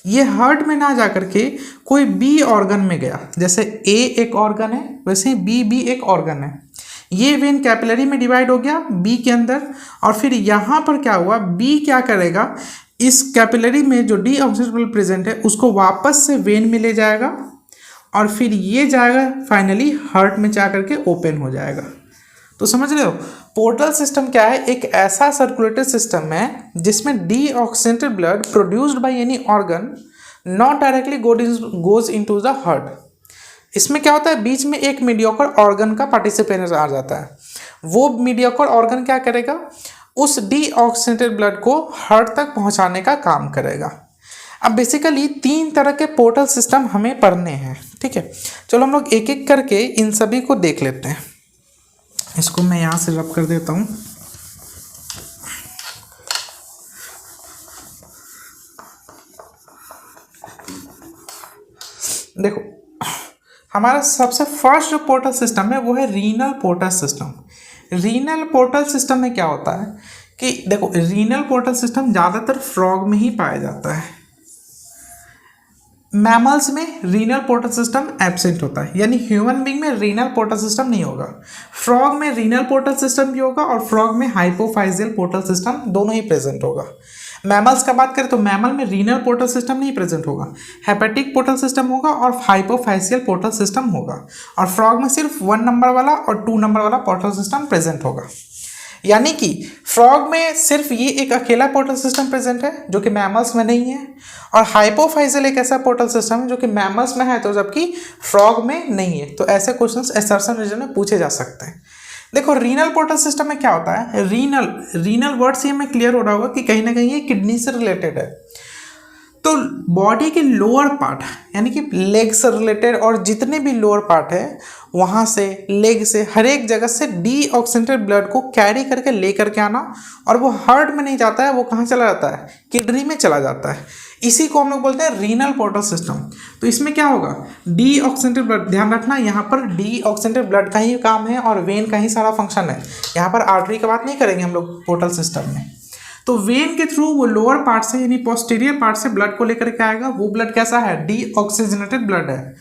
ये हार्ट में ना जा करके कोई बी ऑर्गन में गया। जैसे ए एक ऑर्गन है, वैसे ही बी भी एक ऑर्गन है। ये वेन कैपिलरी में डिवाइड हो गया बी के अंदर, और फिर यहाँ पर क्या हुआ, बी क्या करेगा, इस कैपिलरी में जो डीऑक्सीजनेटेड ब्लड प्रेजेंट है उसको वापस से वेन में ले जाएगा, और फिर ये जाएगा फाइनली हार्ट में जा करके ओपन हो जाएगा। तो समझ रहे हो, पोर्टल सिस्टम क्या है, एक ऐसा सर्कुलेटरी सिस्टम है जिसमें deoxygenated blood produced by any organ not directly goes into the heart. इसमें क्या होता है, बीच में एक मीडियोकर ऑर्गन का पार्टिसिपेशन आ जाता है। वो मीडियोकर ऑर्गन क्या करेगा, उस डीऑक्सीजनेटेड ब्लड को हार्ट तक पहुंचाने का काम करेगा। अब बेसिकली 3 तरह के पोर्टल सिस्टम हमें पढ़ने हैं, ठीक है। चलो हम लोग एक एक करके इन सभी को देख लेते हैं। इसको मैं यहाँ से रब कर देता हूँ। देखो, हमारा सबसे फर्स्ट जो पोर्टल सिस्टम है वो है renal portal system. Renal portal system में क्या होता है कि देखो, रीनल पोर्टल सिस्टम ज़्यादातर फ्रॉग में ही पाया जाता है। मैमल्स में रीनल पोर्टल सिस्टम एब्सेंट होता है, यानी ह्यूमन बीइंग में रीनल पोर्टल सिस्टम नहीं होगा। फ्रॉग में रीनल पोर्टल सिस्टम भी होगा और फ्रॉग में हाइपोफाइजियल पोर्टल सिस्टम दोनों ही प्रेजेंट होगा। मैमल्स का बात करें तो मैमल में रीनल पोर्टल सिस्टम नहीं प्रेजेंट होगा, हेपेटिक पोर्टल सिस्टम होगा और हाइपोफाइजियल पोर्टल सिस्टम होगा, और फ्रॉग में सिर्फ 1 नंबर वाला और 2 नंबर वाला पोर्टल सिस्टम प्रेजेंट होगा। यानी कि फ्रॉग में सिर्फ ये एक अकेला पोर्टल सिस्टम प्रेजेंट है जो कि मैमल्स में नहीं है, और हाइपोफाइजियल एक ऐसा पोर्टल सिस्टम है जो कि मैमल्स में है तो जबकि फ्रॉग में नहीं है। तो ऐसे क्वेश्चंस असर्शन रीजन में पूछे जा सकते हैं। देखो, रीनल पोर्टल सिस्टम में क्या होता है, रीनल वर्ड से हमें क्लियर हो रहा होगा कि कहीं ना कहीं ये किडनी से रिलेटेड है। तो बॉडी के लोअर पार्ट यानी कि लेग से रिलेटेड और जितने भी लोअर पार्ट है वहाँ से, लेग से, हर एक जगह से डीऑक्सीजनेटेड ब्लड को कैरी करके ले करके आना, और वो हार्ट में नहीं जाता है, वो कहाँ चला जाता है, किडनी में चला जाता है। इसी को हम लोग बोलते हैं रीनल पोर्टल सिस्टम। तो इसमें क्या होगा, डीऑक्सीजनेटेड ब्लड, ध्यान रखना यहाँ पर डीऑक्सीजनेटेड ब्लड का ही काम है और वेन का ही सारा फंक्शन है। यहाँ पर आर्टरी की बात नहीं करेंगे हम लोग पोर्टल सिस्टम में। तो वेन के थ्रू वो लोअर पार्ट से यानी पोस्टीरियर पार्ट से ब्लड को लेकर के आएगा। वो ब्लड कैसा है, डीऑक्सीजनेटेड ब्लड है।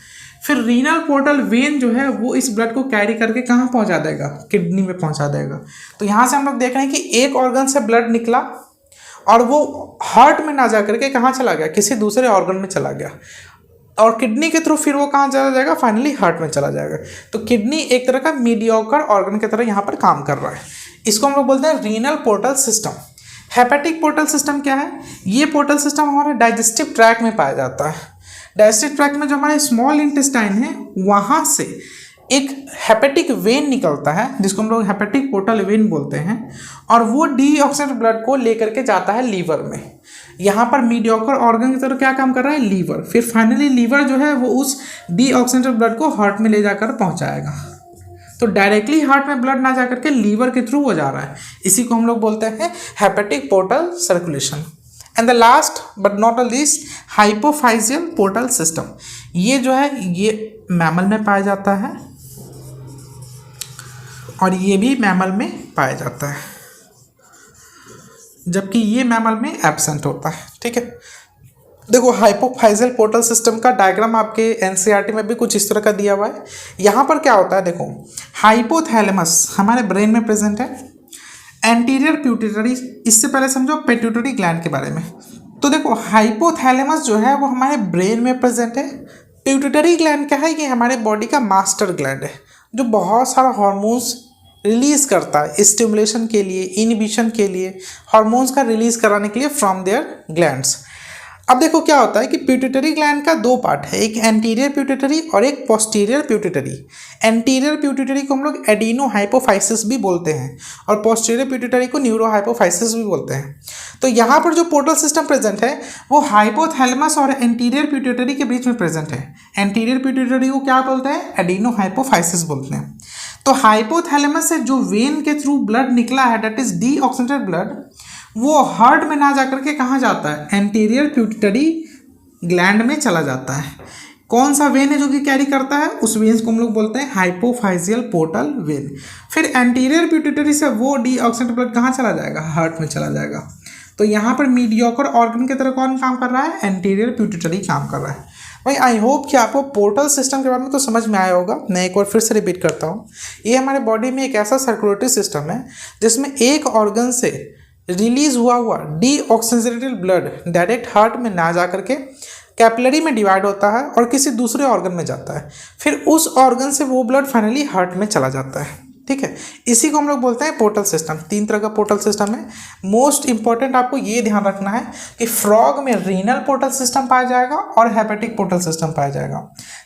फिर रीनल पोर्टल वेन जो है वो इस ब्लड को कैरी करके कहाँ पहुँचा देगा, किडनी में पहुँचा देगा। तो यहाँ से हम लोग देख रहे हैं कि एक ऑर्गन से ब्लड निकला और वो हार्ट में ना जा करके कहाँ चला गया, किसी दूसरे ऑर्गन में चला गया, और किडनी के थ्रू फिर वो कहाँ चला जाएगा, फाइनली हार्ट में चला जाएगा। तो किडनी एक तरह का मीडियोकर ऑर्गन की तरह यहाँ पर काम कर रहा है। इसको हम लोग बोलते हैं renal portal system. Hepatic portal system क्या है, ये पोर्टल सिस्टम हमारे डाइजेस्टिव ट्रैक्ट में पाया जाता है। डाइजेस्टिव ट्रैक्ट में जो हमारे स्मॉल इंटेस्टाइन है वहाँ से एक हेपेटिक वेन निकलता है जिसको हम लोग हेपेटिक पोर्टल वेन बोलते हैं, और वो डीऑक्सीजनेटेड ब्लड को लेकर के जाता है लीवर में। यहाँ पर मीडियोकर ऑर्गन की तरह क्या काम कर रहा है, लीवर। फिर फाइनली लीवर जो है वो उस डीऑक्सीजनेटेड ब्लड को हार्ट में ले जाकर पहुँचाएगा। तो डायरेक्टली हार्ट में ब्लड ना जाकर के लीवर के थ्रू हो जा रहा है। इसी को हम लोग बोलते हैं hepatic portal circulation. And the last but not least, hypophyseal portal system. ये जो है ये मैमल में पाया जाता है और ये भी मैमल में पाया जाता है, जबकि ये मैमल में एब्सेंट होता है। ठीक है, देखो हाइपोफाइजियल पोर्टल सिस्टम का डायग्राम आपके एनसीईआरटी में भी कुछ इस तरह का दिया हुआ है। यहाँ पर क्या होता है, देखो हाइपोथैलेमस हमारे ब्रेन में प्रेजेंट है, एंटीरियर पिट्यूटरी, इससे पहले समझो पिट्यूटरी ग्लैंड के बारे में। तो देखो हाइपोथैलेमस जो है वो हमारे ब्रेन में प्रेजेंट है। पिट्यूटरी ग्लैंड क्या है, ये हमारे बॉडी का मास्टर ग्लैंड है जो बहुत सारा हार्मोन्स रिलीज़ करता है स्टिमुलेशन के लिए, इनहिबिशन के लिए, हार्मोन्स का रिलीज़ कराने के लिए फ्रॉम देयर ग्लैंड्स। अब देखो क्या होता है कि पिट्यूटरी ग्लैंड का 2 पार्ट है, एक एंटीरियर पिट्यूटरी और एक पोस्टीरियर पिट्यूटरी। एंटीरियर पिट्यूटरी को हम लोग एडिनो हाइपोफाइसिस भी बोलते हैं और पोस्टीरियर पिट्यूटरी को न्यूरो हाइपोफाइसिस भी बोलते हैं। तो यहाँ पर जो पोर्टल सिस्टम प्रेजेंट है वो हाइपोथैलेमस और एंटीरियर पिट्यूटरी के बीच में प्रेजेंट है। एंटीरियर पिट्यूटरी को क्या बोलते हैं, एडिनो हाइपोफाइसिस बोलते हैं। तो हाइपोथैलेमस से जो वेन के थ्रू ब्लड निकला है, दैट इज डीऑक्सीजनेटेड ब्लड, वो हार्ट में ना जाकर के कहाँ जाता है, एंटीरियर पिट्यूटरी ग्लैंड में चला जाता है। कौन सा वेन है जो कि कैरी करता है, उस वेन को हम लोग बोलते हैं हाइपोफाइजियल पोर्टल वेन। फिर एंटीरियर पिट्यूटरी से वो डीऑक्सीजनेटेड ब्लड कहाँ चला जाएगा, हार्ट में चला जाएगा। तो यहाँ पर मीडियोकर ऑर्गन की तरह कौन काम कर रहा है, एंटीरियर पिट्यूटरी काम कर रहा है। भाई आई होप कि आपको पोर्टल सिस्टम के बारे में तो समझ में आया होगा। मैं एक बार फिर से रिपीट करता हूँ। ये हमारे बॉडी में एक ऐसा सर्कुलेटरी सिस्टम है जिसमें एक ऑर्गन से रिलीज हुआ डीऑक्सीजनेटेड ब्लड डायरेक्ट हार्ट में ना जा करके कैपिलरी में डिवाइड होता है और किसी दूसरे ऑर्गन में जाता है, फिर उस ऑर्गन से वो ब्लड फाइनली हार्ट में चला जाता है। ठीक है, इसी को हम लोग बोलते हैं पोर्टल सिस्टम। 3 तरह का पोर्टल सिस्टम है। मोस्ट इंपॉर्टेंट आपको ये ध्यान रखना है कि फ्रॉग में रीनल पोर्टल सिस्टम पाया जाएगा और हेपेटिक पोर्टल सिस्टम पाया जाएगा,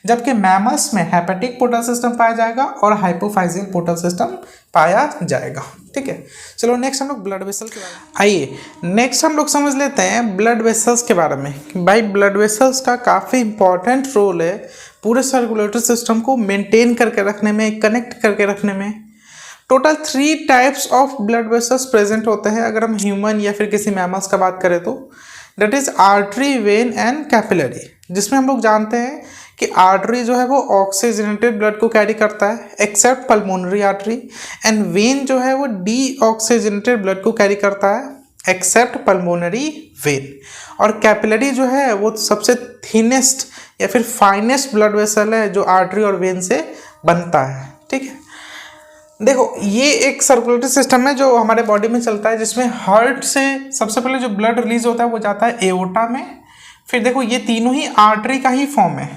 जबकि मैमल्स में हेपेटिक पोर्टल सिस्टम पाया जाएगा और हाइपोफाइजियल पोर्टल सिस्टम पाया जाएगा। ठीक है, चलो नेक्स्ट हम लोग ब्लड वेसल के बारे में आइए नेक्स्ट हम लोग समझ लेते हैं ब्लड वेसल्स के बारे में। भाई ब्लड वेसल्स का काफ़ी इंपॉर्टेंट रोल है पूरे सर्कुलेटरी सिस्टम को मेंटेन करके रखने में, कनेक्ट करके रखने में। Total 3 types of blood vessels present होते हैं अगर हम ह्यूमन या फिर किसी मैमल्स का बात करें तो। That is artery, when and capillary, जिसमें हम लोग जानते हैं कि आर्टरी जो है वो ऑक्सीजनेटेड ब्लड को कैरी करता है accept pulmonary artery, and when जो है वो डीऑक्सीजनेटेड ब्लड को कैरी करता है एक्सेप्ट पल्मोनरी वेन, और कैपिलरी जो है वो सबसे थिनेस्ट या फिर फाइनेस्ट ब्लड वेसल है जो आर्टरी और वेन से बनता है। ठीक है, देखो ये एक सर्कुलेटरी सिस्टम है जो हमारे बॉडी में चलता है, जिसमें हार्ट से सबसे पहले जो ब्लड रिलीज होता है वो जाता है एओर्टा में। फिर देखो ये तीनों ही आर्टरी का ही फॉर्म है,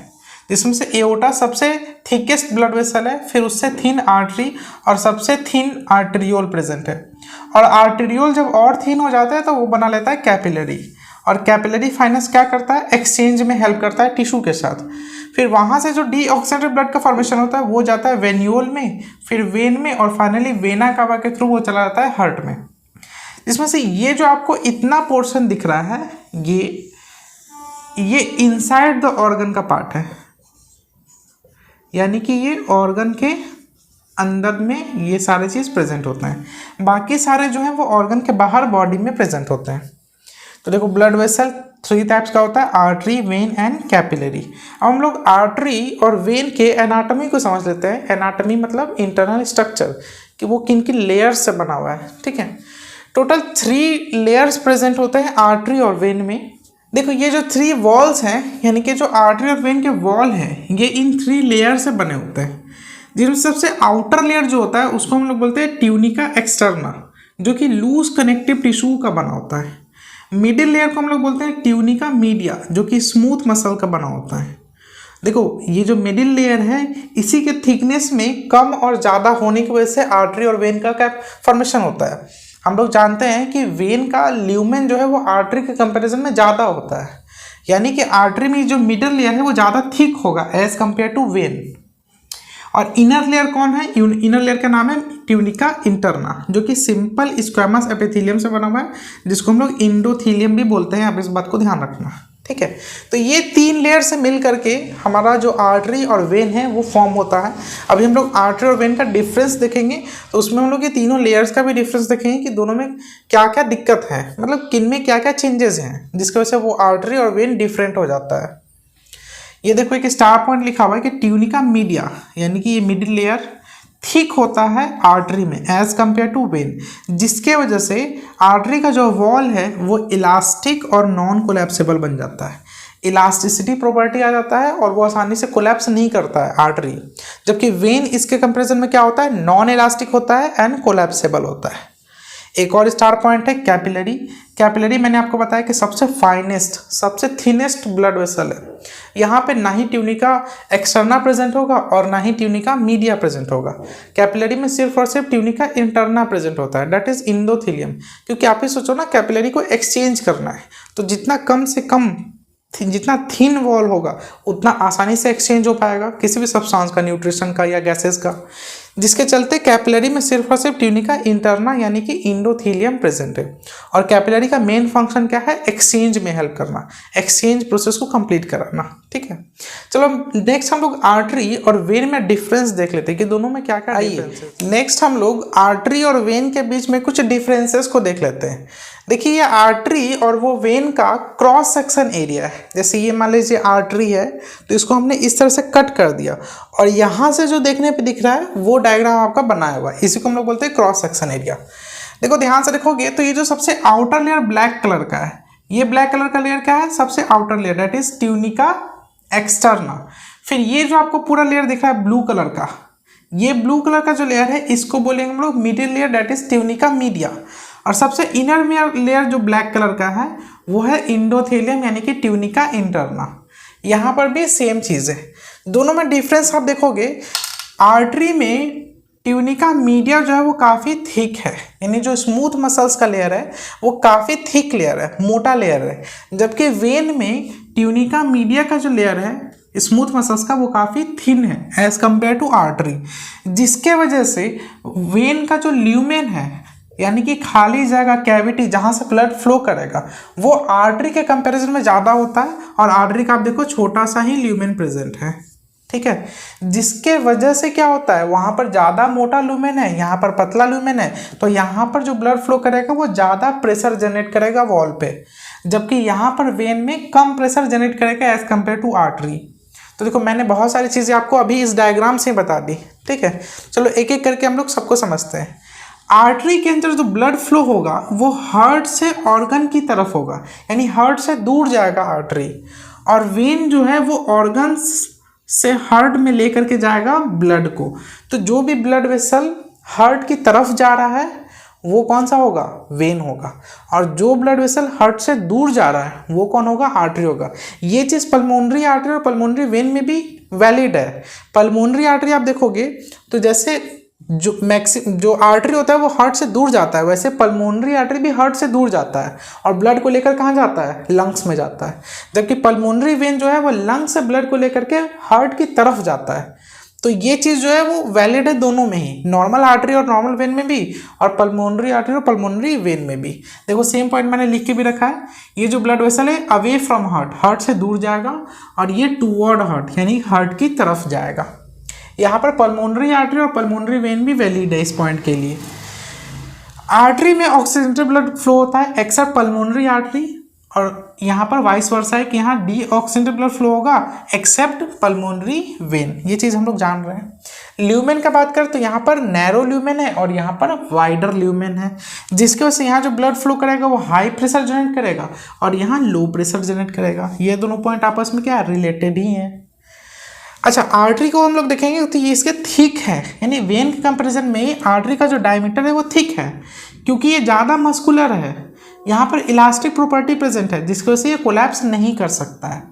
जिसमें से एओर्टा सबसे थिकेस्ट ब्लड वेसल है, फिर उससे थिन आर्टरी और सबसे थिन आर्टेरियोल प्रेजेंट है, और आर्टेरियोल जब और थिन हो जाता है तो वो बना लेता है कैपिलरी, और कैपिलरी फाइनेंस क्या करता है, एक्सचेंज में हेल्प करता है टिश्यू के साथ। फिर वहाँ से जो डीऑक्सीजनेटेड ब्लड का फॉर्मेशन होता है वो जाता है वेन्यूल में, फिर वेन में, और फाइनली वेना कावा के थ्रू वो चला जाता है हार्ट में। इसमें से ये जो आपको इतना पोर्शन दिख रहा है ये इनसाइड द ऑर्गन का पार्ट है, यानी कि ये ऑर्गन के अंदर में ये सारे चीज़ प्रेजेंट होते हैं। बाकी सारे जो हैं वो ऑर्गन के बाहर बॉडी में प्रेजेंट होते हैं। तो देखो ब्लड वेसल 3 टाइप्स का होता है, आर्टरी, वेन एंड कैपिलरी। अब हम लोग आर्टरी और वेन के एनाटॉमी को समझ लेते हैं। एनाटॉमी मतलब इंटरनल स्ट्रक्चर, कि वो किन किन लेयर्स से बना हुआ है। ठीक है, टोटल 3 लेयर्स प्रेजेंट होते हैं आर्टरी और वेन में। देखो ये जो 3 वॉल्स हैं, यानी कि जो आर्टरी और वेन के वॉल हैं, ये इन 3 लेयर से बने होते हैं, जिसमें सबसे आउटर लेयर जो होता है उसको हम लोग बोलते हैं ट्यूनिका एक्सटर्ना, जो कि लूज कनेक्टिव टिश्यू का बना होता है। मिडिल लेयर को हम लोग बोलते हैं ट्यूनिका मीडिया, जो कि स्मूथ मसल का बना होता है। देखो ये जो मिडिल लेयर है, इसी के थिकनेस में कम और ज़्यादा होने की वजह से आर्टरी और वेन का क्या फॉर्मेशन होता है। हम लोग जानते हैं कि वेन का ल्यूमेन जो है वो आर्टरी के कंपैरिजन में ज़्यादा होता है, यानी कि आर्टरी में जो मिडिल लेयर है वो ज़्यादा थिक होगा एज कम्पेयर टू वेन। और इनर लेयर कौन है, इनर लेयर का नाम है ट्यूनिका इंटरना, जो कि सिंपल स्क्वेमस एपिथेलियम से बना हुआ है, जिसको हम लोग इंडोथीलियम भी बोलते हैं। आप इस बात को ध्यान रखना। ठीक है, तो ये 3 लेयर से मिल करके हमारा जो आर्टरी और वेन है वो फॉर्म होता है। अभी हम लोग आर्टरी और वेन का डिफरेंस देखेंगे, तो उसमें हम लोग ये तीनों लेयर्स का भी डिफरेंस देखेंगे कि दोनों में क्या क्या दिक्कत है, मतलब किन में क्या क्या चेंजेस हैं, जिसकी वजह से वो आर्टरी और वेन डिफरेंट हो जाता है। ये देखो एक स्टार पॉइंट लिखा हुआ है कि ट्यूनिका मीडिया, यानी कि ये मिडिल लेयर थिक होता है आर्टरी में एज कम्पेयर टू वेन, जिसके वजह से आर्टरी का जो वॉल है वो इलास्टिक और नॉन कोलैप्सिबल बन जाता है। इलास्टिसिटी प्रॉपर्टी आ जाता है और वो आसानी से कोलैप्स नहीं करता है आर्टरी, जबकि वेन इसके कंपैरिजन में क्या होता है, नॉन इलास्टिक होता है एंड कोलैप्सेबल होता है। एक और स्टार पॉइंट है कैपिलरी। कैपिलरी मैंने आपको बताया कि सबसे फाइनेस्ट, सबसे थिनेस्ट ब्लड वेसल है। यहाँ पे ना ही ट्यूनिका एक्सटर्ना प्रेजेंट होगा और ना ही ट्यूनिका मीडिया प्रेजेंट होगा। कैपिलरी में सिर्फ और सिर्फ ट्यूनिका इंटरना प्रेजेंट होता है, दैट इज इंडोथीलियम। क्योंकि आप ही सोचो ना, कैपिलरी को एक्सचेंज करना है, तो जितना कम से कम जितना थिन वॉल होगा उतना आसानी से एक्सचेंज हो पाएगा किसी भी सब्सटेंस का, न्यूट्रिशन का या गैसेस का, जिसके चलते कैपिलरी में सिर्फ और सिर्फ ट्यूनिका इंटरना यानी कि इंडोथीलियम प्रेजेंट है। और कैपिलरी का मेन फंक्शन क्या है, एक्सचेंज में हेल्प करना, एक्सचेंज प्रोसेस को कंप्लीट कराना। ठीक है, चलो नेक्स्ट हम लोग आर्टरी और वेन में डिफरेंस देख लेते हैं कि दोनों में क्या क्या डिफरेंस है। नेक्स्ट हम लोग आर्टरी और वेन के बीच में कुछ डिफरेंसेस को देख लेते हैं। देखिए ये आर्टरी और वो वेन का क्रॉस सेक्शन एरिया है। जैसे ये मान लीजिए आर्टरी है, तो इसको हमने इस तरह से कट कर दिया और यहाँ से जो देखने पे दिख रहा है वो डायग्राम आपका बनाया हुआ है, इसी को हम लोग बोलते हैं क्रॉस सेक्शन एरिया। देखो ध्यान से देखोगे तो ये जो सबसे आउटर लेयर ब्लैक कलर का है, ये ब्लैक कलर का लेयर क्या है, सबसे outer layer, that is tunica externa. फिर ये जो आपको पूरा लेयर दिख रहा है ब्लू कलर का, ये ब्लू कलर का जो लेयर है इसको बोलेंगे हम लोग middle layer, that is tunica media. और सबसे इनर लेयर जो ब्लैक कलर का है वो है इंडोथेलियम यानी कि ट्यूनिका इंटरना। यहाँ पर भी सेम चीज़ है, दोनों में डिफरेंस आप देखोगे, आर्टरी में ट्यूनिका मीडिया जो है वो काफ़ी थिक है, यानी जो स्मूथ मसल्स का लेयर है वो काफ़ी थिक लेयर है, मोटा लेयर है, जबकि वेन में ट्यूनिका मीडिया का जो लेयर है स्मूथ मसल्स का वो काफ़ी थिन है एज कंपेयर टू आर्टरी, जिसके वजह से वेन का जो ल्यूमेन है यानी कि खाली जगह कैविटी जहाँ से ब्लड फ्लो करेगा वो आर्टरी के कंपैरिजन में ज़्यादा होता है, और आर्टरी का आप देखो छोटा सा ही ल्यूमेन प्रेजेंट है, ठीक है, जिसके वजह से क्या होता है वहाँ पर ज़्यादा मोटा लूमेन है, यहाँ पर पतला लूमेन है, तो यहाँ पर जो ब्लड फ्लो करेगा वो ज़्यादा प्रेशर जनरेट करेगा वॉल पे, जबकि यहाँ पर वेन में कम प्रेशर जनरेट करेगा एज कम्पेयर टू आर्टरी। तो देखो मैंने बहुत सारी चीज़ें आपको अभी इस डायग्राम से बता दी, ठीक है। चलो एक एक करके हम लोग सबको समझते हैं। आर्टरी के अंदर जो ब्लड फ्लो होगा वो हार्ट से ऑर्गन की तरफ होगा, यानी हार्ट से दूर जाएगा आर्टरी, और वेन जो है वो ऑर्गन्स से हार्ट में लेकर के जाएगा ब्लड को। तो जो भी ब्लड वेसल हार्ट की तरफ जा रहा है वो कौन सा होगा, वेन होगा, और जो ब्लड वेसल हार्ट से दूर जा रहा है वो कौन होगा, आर्टरी होगा। ये चीज़ पल्मोनरी आर्टरी और पल्मोनरी वेन में भी वैलिड है। पल्मोनरी आर्टरी आप देखोगे तो जैसे जो आर्टरी होता है वो हार्ट से दूर जाता है, वैसे पल्मोनरी आर्टरी भी हार्ट से दूर जाता है और ब्लड को लेकर कहाँ जाता है, लंग्स में जाता है, जबकि पल्मोनरी वेन जो है वो लंग्स से ब्लड को लेकर के हार्ट की तरफ जाता है। तो ये चीज़ जो है वो वैलिड है दोनों में ही, नॉर्मल आर्टरी और नॉर्मल वेन में भी, और पल्मोनरी आर्टरी और पल्मोनरी वेन में भी। देखो सेम पॉइंट मैंने लिख के भी रखा है, ये जो ब्लड वेसल है अवे फ्रॉम हार्ट, हार्ट से दूर जाएगा, और ये टूवर्ड हार्ट यानी हार्ट की तरफ जाएगा। यहाँ पर पल्मोनरी आर्टरी और पल्मोनरी वेन भी वैलिड है इस पॉइंट के लिए। आर्टरी में ऑक्सीजनेटेड ब्लड फ्लो होता है एक्सेप्ट पल्मोनरी आर्टरी, और यहाँ पर वाइस वर्सा है कि यहाँ डीऑक्सीजनेटेड ब्लड फ्लो होगा एक्सेप्ट पल्मोनरी वेन। ये चीज़ हम लोग जान रहे हैं। ल्यूमेन का बात करें तो यहाँ पर नैरो ल्यूमेन है और यहाँ पर वाइडर ल्यूमेन है, जिसकी वजह से यहाँ जो ब्लड फ्लो करेगा वो हाई प्रेशर जनरेट करेगा और यहाँ लो प्रेशर जनरेट करेगा। ये दोनों पॉइंट आपस में क्या रिलेटेड ही हैं। अच्छा, आर्टरी को हम लोग देखेंगे तो ये इसके थिक है, यानी वेन के कंपैरिजन में आर्टरी का जो डायमीटर है वो थिक है, क्योंकि ये ज़्यादा मस्कुलर है। यहाँ पर इलास्टिक प्रॉपर्टी प्रेजेंट है जिसकी वजह से ये कोलैप्स नहीं कर सकता है।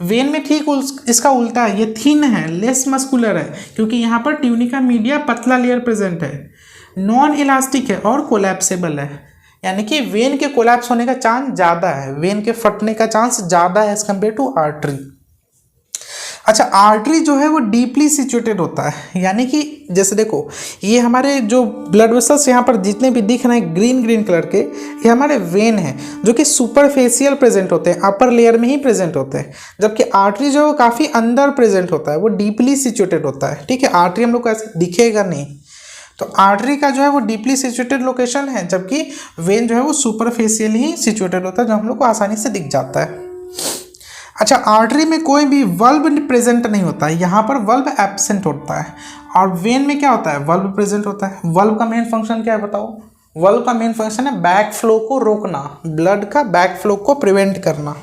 वेन में ठीक इसका उल्टा है, ये थिन है, लेस मस्कुलर है, क्योंकि यहाँ पर ट्यूनिका मीडिया पतला लेयर प्रेजेंट है, नॉन इलास्टिक है और कोलैप्सेबल है, यानी कि वेन के कोलैप्स होने का चांस ज़्यादा है, वेन के फटने का चांस ज़्यादा है एज कम्पेयर टू आर्टरी। अच्छा, आर्टरी जो है वो डीपली सिचुएटेड होता है, यानी कि जैसे देखो ये हमारे जो ब्लड वेसल्स यहाँ पर जितने भी दिख रहे हैं ग्रीन ग्रीन कलर के, ये हमारे वेन हैं जो कि सुपरफेशियल प्रेजेंट होते हैं, अपर लेयर में ही प्रेजेंट होते हैं, जबकि आर्टरी जो है वो काफ़ी अंदर प्रेजेंट होता है, वो डीपली सिचुएटेड होता है। ठीक है, आर्टरी हम लोग को ऐसे दिखेगा नहीं, तो आर्टरी का जो है वो डीपली सिचुएटेड लोकेशन है, जबकि वेन जो है वो सुपरफेशियल ही सिचुएटेड होता है, जो हम लोग को आसानी से दिख जाता है। अच्छा, आर्टरी में कोई भी वल्व प्रेजेंट नहीं होता है, यहाँ पर वल्व एब्सेंट होता है, और वेन में क्या होता है, वल्व प्रेजेंट होता है। वल्व का मेन फंक्शन क्या है बताओ? वल्व का मेन फंक्शन है बैक फ्लो को रोकना, ब्लड का बैक फ्लो को प्रिवेंट करना।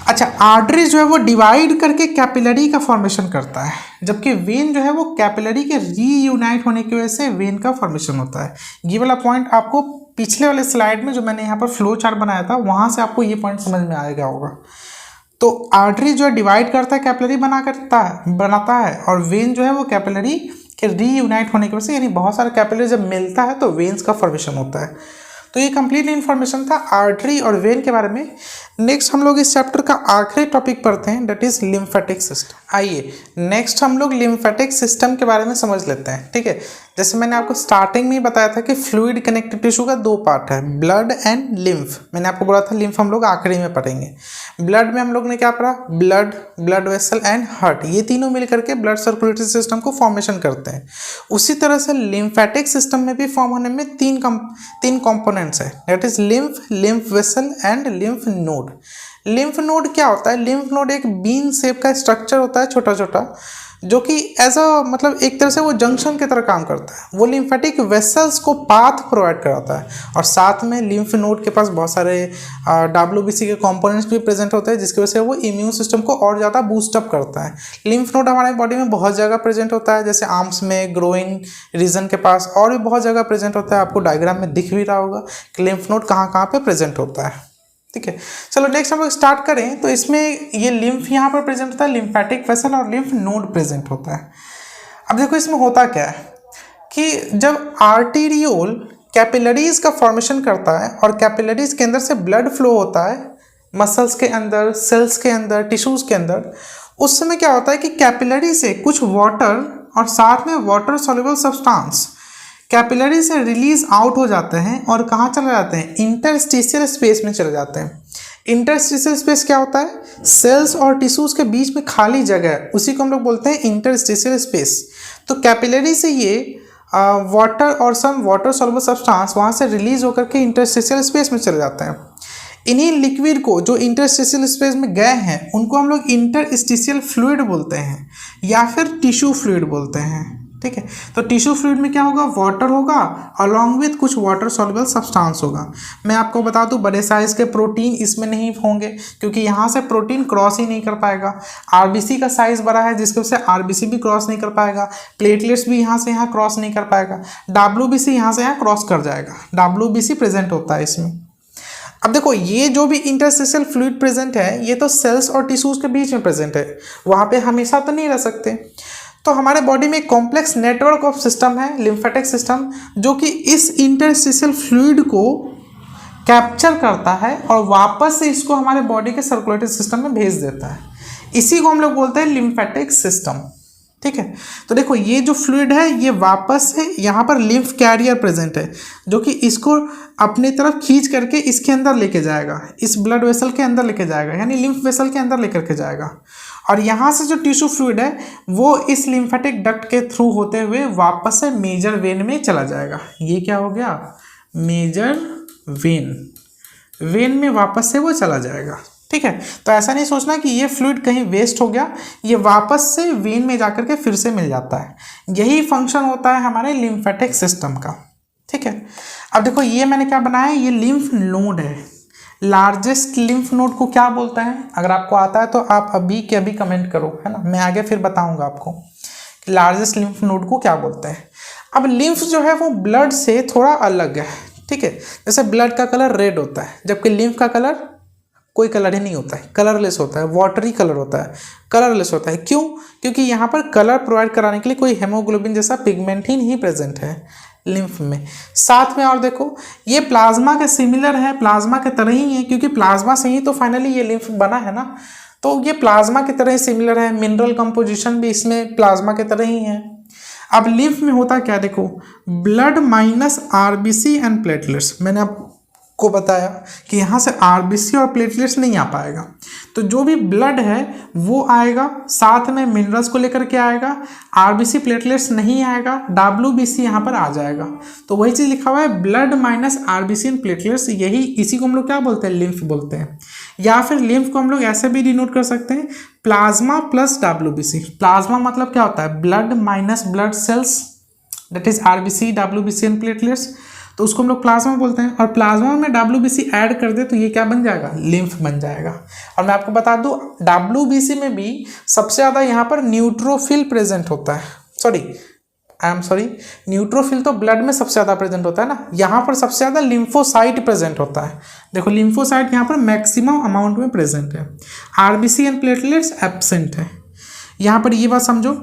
अच्छा, आर्टरी जो है वो डिवाइड करके कैपिलरी का फॉर्मेशन करता है, जबकि वेन जो है वो कैपिलरी के रीयूनाइट होने की वजह से वेन का फॉर्मेशन होता है। ये वाला पॉइंट आपको पिछले वाले स्लाइड में जो मैंने यहाँ पर फ्लो चार्ट बनाया था वहाँ से आपको ये पॉइंट समझ में आएगा होगा। तो आर्टरी जो है डिवाइड करता है, कैपिलरी बनाता है, और वेन जो है वो कैपिलरी के रीयूनाइट होने की वजह से, यानी बहुत सारे कैपिलरी जब मिलता है तो वेन्स का फॉर्मेशन होता है। तो ये कंप्लीट इन्फॉर्मेशन था आर्टरी और वेन के बारे में। नेक्स्ट हम लोग इस चैप्टर का आखिरी टॉपिक पढ़ते हैं, दैट इज लिम्फेटिक सिस्टम। आइए नेक्स्ट हम लोग लिम्फेटिक सिस्टम के बारे में समझ लेते हैं। ठीक है, जैसे मैंने आपको स्टार्टिंग में ही बताया था कि फ्लूइड कनेक्टिव टिश्यू का दो पार्ट है, ब्लड एंड लिम्फ। मैंने आपको बोला था लिम्फ हम लोग आखिरी में पढ़ेंगे। ब्लड में हम लोग ने क्या पढ़ा, blood, blood vessel and heart, ये तीनों मिलकर के ब्लड सर्कुलेटरी सिस्टम को फॉर्मेशन करते हैं। उसी तरह से लिम्फेटिक सिस्टम में भी फॉर्म होने में तीन कंपोनेंट्स है, that is lymph, lymph vessel and lymph node. Lymph node क्या होता है? लिम्फ नोड एक बीन शेप का स्ट्रक्चर होता है, छोटा छोटा, जो कि एज अ मतलब एक तरह से वो जंक्शन की तरह काम करता है। वो लिम्फेटिक वेसल्स को पाथ प्रोवाइड कराता है और साथ में लिम्फ नोड के पास बहुत सारे WBC के कंपोनेंट्स भी प्रेजेंट होते हैं, जिसकी वजह से वो इम्यून सिस्टम को और ज़्यादा बूस्टअप करता है। लिम्फ नोड हमारे बॉडी में बहुत जगह प्रेजेंट होता है, जैसे आर्म्स में, ग्रोइंग रीजन के पास, और भी बहुत जगह प्रेजेंट होता है। आपको डायग्राम में दिख भी रहा होगा कि लिम्फ नोड कहाँ कहाँ पे प्रेजेंट होता है। ठीक है, चलो नेक्स्ट हम लोग स्टार्ट करें। तो इसमें ये लिम्फ यहाँ पर प्रेजेंट होता है, लिम्फेटिक वेसल और लिम्फ नोड प्रेजेंट होता है। अब देखो इसमें होता क्या है कि जब आर्टेरियोल कैपिलरीज का फॉर्मेशन करता है और कैपिलरीज के अंदर से ब्लड फ्लो होता है मसल्स के अंदर, सेल्स के अंदर, टिश्यूज के अंदर, उस समय क्या होता है कि कैपिलरी से कुछ वाटर और साथ में वाटर सॉल्युबल सब्सटेंस कैपिलरी से रिलीज आउट हो जाते हैं और कहाँ चले जाते हैं, इंटरस्टिशियल स्पेस में चले जाते हैं। इंटरस्टिशियल स्पेस क्या होता है, सेल्स और टिश्यूज के बीच में खाली जगह, उसी को हम लोग बोलते हैं इंटरस्टिशियल स्पेस। तो कैपिलरी से ये वाटर और सम वाटर सॉल्युबल सब्सटेंस वहाँ से रिलीज होकर के इंटरस्टिशियल स्पेस में चले जाते हैं। इन्हीं लिक्विड को जो इंटरस्टिशियल स्पेस में गए हैं उनको हम लोग इंटरस्टिशियल फ्लूइड बोलते हैं या फिर टिश्यू फ्लूइड बोलते हैं। ठीक है, तो टिश्यू फ्लूइड में क्या होगा, वाटर होगा अलॉन्ग विथ कुछ वाटर सॉल्युबल सब्सटेंस होगा। मैं आपको बता दूं बड़े साइज के प्रोटीन इसमें नहीं होंगे क्योंकि यहाँ से प्रोटीन क्रॉस ही नहीं कर पाएगा। आरबीसी का साइज बड़ा है जिसकी वजह से आरबीसी भी क्रॉस नहीं कर पाएगा, प्लेटलेट्स भी यहाँ से यहाँ क्रॉस नहीं कर पाएगा, डब्ल्यूबीसी यहाँ से यहाँ क्रॉस कर जाएगा, डब्ल्यूबीसी प्रेजेंट होता है इसमें। अब देखो ये जो भी इंटरस्टिशियल फ्लूइड प्रेजेंट है ये तो सेल्स और टिश्यूज के बीच में प्रेजेंट है, वहाँ पे हमेशा तो नहीं रह सकते। तो हमारे बॉडी में एक कॉम्प्लेक्स नेटवर्क ऑफ सिस्टम है, लिम्फेटिक सिस्टम, जो कि इस इंटरस्टिशियल फ्लूइड को कैप्चर करता है और वापस से इसको हमारे बॉडी के सर्कुलेटरी सिस्टम में भेज देता है। इसी को हम लोग बोलते हैं लिम्फेटिक सिस्टम। ठीक है, तो देखो ये जो फ्लूइड है ये वापस से यहाँ पर लिम्फ कैरियर प्रेजेंट है जो कि इसको अपनी तरफ खींच करके इसके अंदर लेके जाएगा, इस ब्लड वेसल के अंदर लेके जाएगा, यानी लिम्फ वेसल के अंदर लेकर के जाएगा। और यहाँ से जो टिश्यू फ्लूइड है वो इस लिम्फेटिक डक्ट के थ्रू होते हुए वापस से मेजर वेन में चला जाएगा। ये क्या हो गया, मेजर वेन, वेन में वापस से वो चला जाएगा। ठीक है, तो ऐसा नहीं सोचना कि ये फ्लूइड कहीं वेस्ट हो गया, ये वापस से वेन में जाकर के फिर से मिल जाता है। यही फंक्शन होता है हमारे लिम्फेटिक सिस्टम का। ठीक है, अब देखो ये मैंने क्या बनाया, ये लिम्फ नोड है। लार्जेस्ट लिम्फ नोड को क्या बोलता है, अगर आपको आता है तो आप अभी के अभी कमेंट करो, है ना, मैं आगे फिर बताऊंगा आपको कि लार्जेस्ट लिम्फ नोड को क्या बोलते हैं। अब लिम्फ जो है वो ब्लड से थोड़ा अलग है। ठीक है, जैसे ब्लड का कलर रेड होता है जबकि लिम्फ का कलर कोई कलर ही नहीं होता है, कलरलेस होता है, वाटरी कलर होता है, कलरलेस होता है। क्यों, क्योंकि यहाँ पर कलर प्रोवाइड कराने के लिए कोई हेमोग्लोबिन जैसा पिगमेंट ही प्रेजेंट है लिम्फ में। साथ में और देखो ये प्लाज्मा के सिमिलर है, प्लाज्मा के तरह ही है, क्योंकि प्लाज्मा से ही तो फाइनली ये लिम्फ बना है ना, तो ये प्लाज्मा की तरह ही सिमिलर है। मिनरल कंपोजिशन भी इसमें प्लाज्मा के तरह ही है। अब लिम्फ में होता क्या, देखो blood minus RBC and platelets, मैंने आपको बताया कि यहाँ से आरबीसी और प्लेटलेट्स नहीं आ पाएगा, तो जो भी ब्लड है वो आएगा, साथ में मिनरल्स को लेकर के आएगा, आरबीसी प्लेटलेट्स नहीं आएगा, डब्ल्यूबीसी यहाँ पर आ जाएगा। तो वही चीज़ लिखा हुआ है, blood minus RBC and platelets, यही इसी को हम लोग क्या बोलते हैं, लिम्फ बोलते हैं। या फिर लिम्फ को हम लोग ऐसे भी डिनोट कर सकते हैं, प्लाज्मा प्लस डब्ल्यूबीसी। प्लाज्मा मतलब क्या होता है, blood minus blood cells, that is RBC, WBC and platelets, तो उसको हम लोग प्लाज्मा बोलते हैं। और प्लाज्मा में डब्ल्यूबीसी ऐड कर दे तो ये क्या बन जाएगा, लिम्फ बन जाएगा। और मैं आपको बता दूं डब्ल्यूबीसी में भी सबसे ज़्यादा यहाँ पर न्यूट्रोफिल प्रेजेंट होता है, न्यूट्रोफिल तो ब्लड में सबसे ज़्यादा प्रेजेंट होता है ना, यहाँ पर सबसे ज़्यादा लिम्फोसाइट प्रेजेंट होता है। देखो लिम्फोसाइट यहाँ पर मैक्सिमम अमाउंट में प्रेजेंट है, आरबीसी एंड प्लेटलेट्स एब्सेंट है। यहाँ पर ये बात समझो,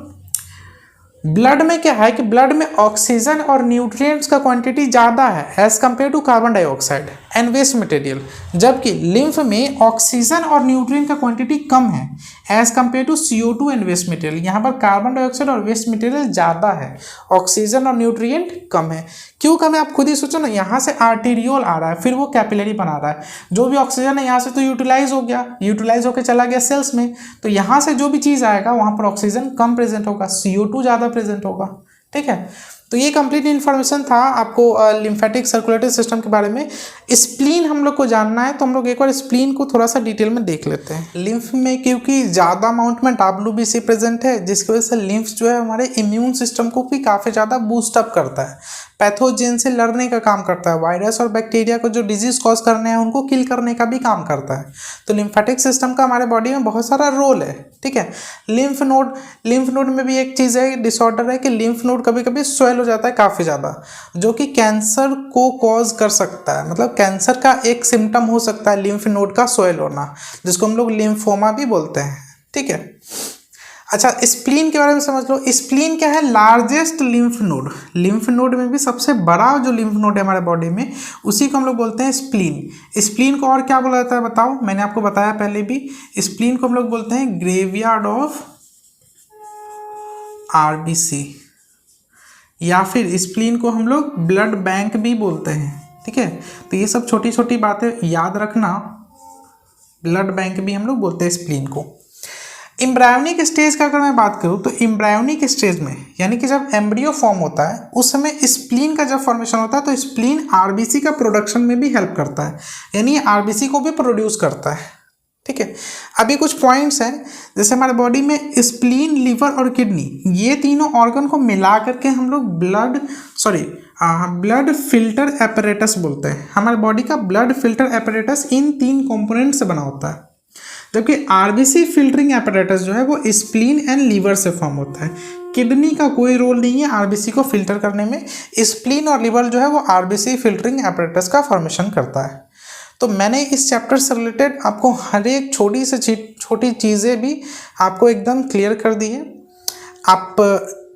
ब्लड में क्या है कि ब्लड में ऑक्सीजन और न्यूट्रिएंट्स का क्वांटिटी ज़्यादा है as compare to carbon dioxide and waste material, जबकि लिम्फ में ऑक्सीजन और न्यूट्रिएंट का क्वांटिटी कम है as compare to CO2 and waste material. यहाँ पर कार्बन डाइऑक्साइड और वेस्ट मटेरियल ज़्यादा है, ऑक्सीजन और न्यूट्रिएंट कम है। क्यों कम है आप खुद ही सोचो ना, यहाँ से आर्टेरियोल आ रहा है, फिर वो कैपिलरी बना रहा है, जो भी ऑक्सीजन है यहाँ से तो यूटिलाइज हो गया, यूटिलाइज होकर चला गया सेल्स में, तो यहाँ से जो भी चीज़ आएगा वहाँ पर ऑक्सीजन कम प्रेजेंट होगा, CO2 ज़्यादा प्रेजेंट होगा। ठीक है, तो ये कंप्लीट इन्फॉर्मेशन था आपको लिम्फेटिक सर्कुलेटरी सिस्टम के बारे में। स्प्लीन हम लोग को जानना है, तो हम लोग एक बार स्प्लीन को थोड़ा सा डिटेल में देख लेते हैं। लिम्फ में क्योंकि ज़्यादा अमाउंट में WBC प्रेजेंट है, जिसकी वजह से लिम्फ जो है हमारे इम्यून सिस्टम को भी काफ़ी ज़्यादा बूस्टअप करता है, पैथोजेन से लड़ने का काम करता है, वायरस और बैक्टीरिया को जो डिजीज कॉज करने हैं उनको किल करने का भी काम करता है। तो लिम्फेटिक सिस्टम का हमारे बॉडी में बहुत सारा रोल है, ठीक है। लिम्फ नोड में भी एक चीज़ है, डिसऑर्डर है कि लिम्फ नोड कभी कभी स्वेल हो जाता है काफ़ी ज़्यादा, जो कि कैंसर को कॉज कर सकता है। मतलब कैंसर का एक सिम्टम हो सकता है लिम्फ नोड का स्वेल होना, जिसको हम लोग लिम्फोमा भी बोलते हैं, ठीक है। अच्छा, स्प्लीन के बारे में समझ लो। स्प्लीन क्या है? Largest lymph node. Lymph node में भी सबसे बड़ा जो लिम्फ नोड है हमारे बॉडी में, उसी को हम लोग बोलते हैं स्प्लीन। स्प्लीन को और क्या बोला जाता है बताओ? मैंने आपको बताया पहले भी, स्प्लीन को हम लोग बोलते हैं ग्रेवयार्ड ऑफ RBC, या फिर स्प्लीन को हम लोग ब्लड बैंक भी बोलते हैं, ठीक है। तो ये सब छोटी छोटी बातें याद रखना, ब्लड बैंक भी हम लोग बोलते हैं स्प्लीन को। एम्ब्रायोनिक स्टेज का अगर मैं बात करूँ तो एम्ब्रायोनिक स्टेज में, यानी कि जब एम्ब्रियो फॉर्म होता है उस समय स्प्लीन का जब फॉर्मेशन होता है, तो स्प्लीन RBC का प्रोडक्शन में भी हेल्प करता है, यानी RBC को भी प्रोड्यूस करता है, ठीक है। अभी कुछ पॉइंट्स हैं, जैसे हमारे बॉडी में स्प्लीन, लिवर और किडनी, ये तीनों ऑर्गन को मिला करके हम लोग ब्लड फिल्टर एपरेटस बोलते हैं। हमारे बॉडी का ब्लड फिल्टर एपरेटस इन 3 कंपोनेंट से बना होता है, जबकि RBC फिल्टरिंग एपरेटस जो है वो स्प्लीन एंड लीवर से फॉर्म होता है। किडनी का कोई रोल नहीं है RBC को फिल्टर करने में, स्प्लीन और लिवर जो है वो RBC फिल्टरिंग एपरेटस का फॉर्मेशन करता है। तो मैंने इस चैप्टर से रिलेटेड आपको हर एक छोटी से छोटी चीज़ें भी आपको एकदम क्लियर कर दी है। आप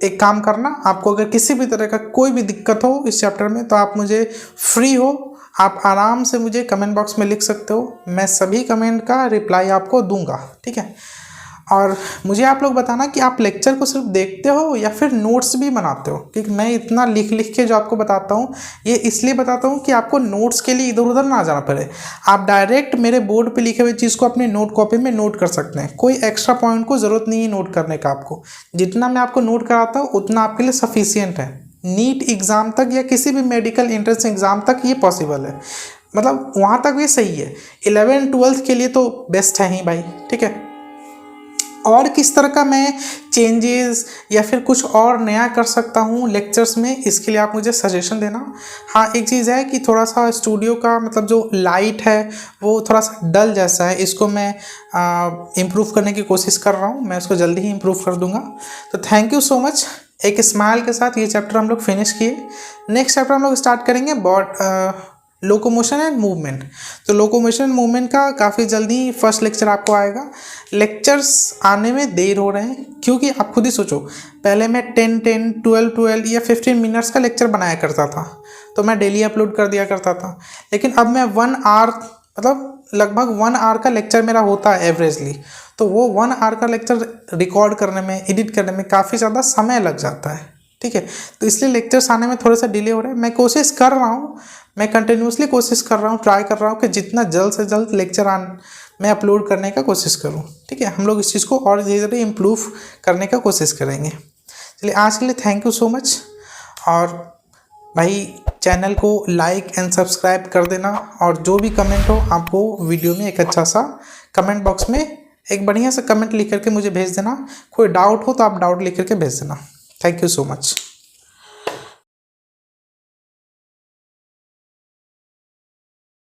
एक काम करना, आपको अगर किसी भी तरह का कोई भी दिक्कत हो इस चैप्टर में, तो आप मुझे फ्री हो, आप आराम से मुझे कमेंट बॉक्स में लिख सकते हो, मैं सभी कमेंट का रिप्लाई आपको दूंगा, ठीक है। और मुझे आप लोग बताना कि आप लेक्चर को सिर्फ देखते हो या फिर नोट्स भी बनाते हो, क्योंकि मैं इतना लिख के जो आपको बताता हूँ, ये इसलिए बताता हूँ कि आपको नोट्स के लिए इधर उधर ना जाना पड़े। आप डायरेक्ट मेरे बोर्ड पे लिखे हुए चीज़ को अपने नोट कॉपी में नोट कर सकते हैं, कोई एक्स्ट्रा पॉइंट को ज़रूरत नहीं है नोट करने का। आपको जितना मैं आपको नोट कराता हूँ उतना आपके लिए सफिशियंट है। नीट एग्ज़ाम तक या किसी भी मेडिकल एंट्रेंस एग्ज़ाम तक ये पॉसिबल है, मतलब वहाँ तक भी सही है। 11th-12th के लिए तो बेस्ट है ही भाई, ठीक है। और किस तरह का मैं चेंजेस या फिर कुछ और नया कर सकता हूँ लेक्चर्स में, इसके लिए आप मुझे सजेशन देना। हाँ, एक चीज़ है कि थोड़ा सा स्टूडियो का मतलब जो लाइट है वो थोड़ा सा डल जैसा है, इसको मैं इम्प्रूव करने की कोशिश कर रहा हूँ, मैं इसको जल्दी ही इम्प्रूव कर दूँगा। तो थैंक यू सो मच। एक स्माइल के साथ ये चैप्टर हम लोग फिनिश किए। नेक्स्ट चैप्टर हम लोग स्टार्ट करेंगे लोकोमोशन एंड मूवमेंट। तो लोकोमोशन एंड मूवमेंट का काफ़ी जल्दी फर्स्ट लेक्चर आपको आएगा। लेक्चर्स आने में देर हो रहे हैं, क्योंकि आप खुद ही सोचो, पहले मैं 10-10, 12-12 या 15 मिनट्स का लेक्चर बनाया करता था, तो मैं डेली अपलोड कर दिया करता था। लेकिन अब मैं 1 आवर, मतलब लगभग 1 आवर का लेक्चर मेरा होता है एवरेजली, तो वो 1 आवर का लेक्चर रिकॉर्ड करने में, एडिट करने में काफ़ी ज़्यादा समय लग जाता है, ठीक है। तो इसलिए लेक्चर्स आने में थोड़ा सा डिले हो रहा है। मैं कोशिश कर रहा हूँ, मैं कंटिन्यूसली कोशिश कर रहा हूँ, ट्राई कर रहा हूँ कि जितना जल्द से जल्द लेक्चर मैं अपलोड करने का कोशिश करूँ, ठीक है। हम लोग इस चीज़ को और धीरे धीरे इम्प्रूव करने का कोशिश करेंगे। चलिए, आज के लिए थैंक यू सो मच। और भाई चैनल को लाइक एंड सब्सक्राइब कर देना, और जो भी कमेंट हो आपको वीडियो में एक अच्छा सा कमेंट बॉक्स में एक बढ़िया सा कमेंट लिख करके मुझे भेज देना। कोई डाउट हो तो आप डाउट लिख करके भेज देना। Thank you so much.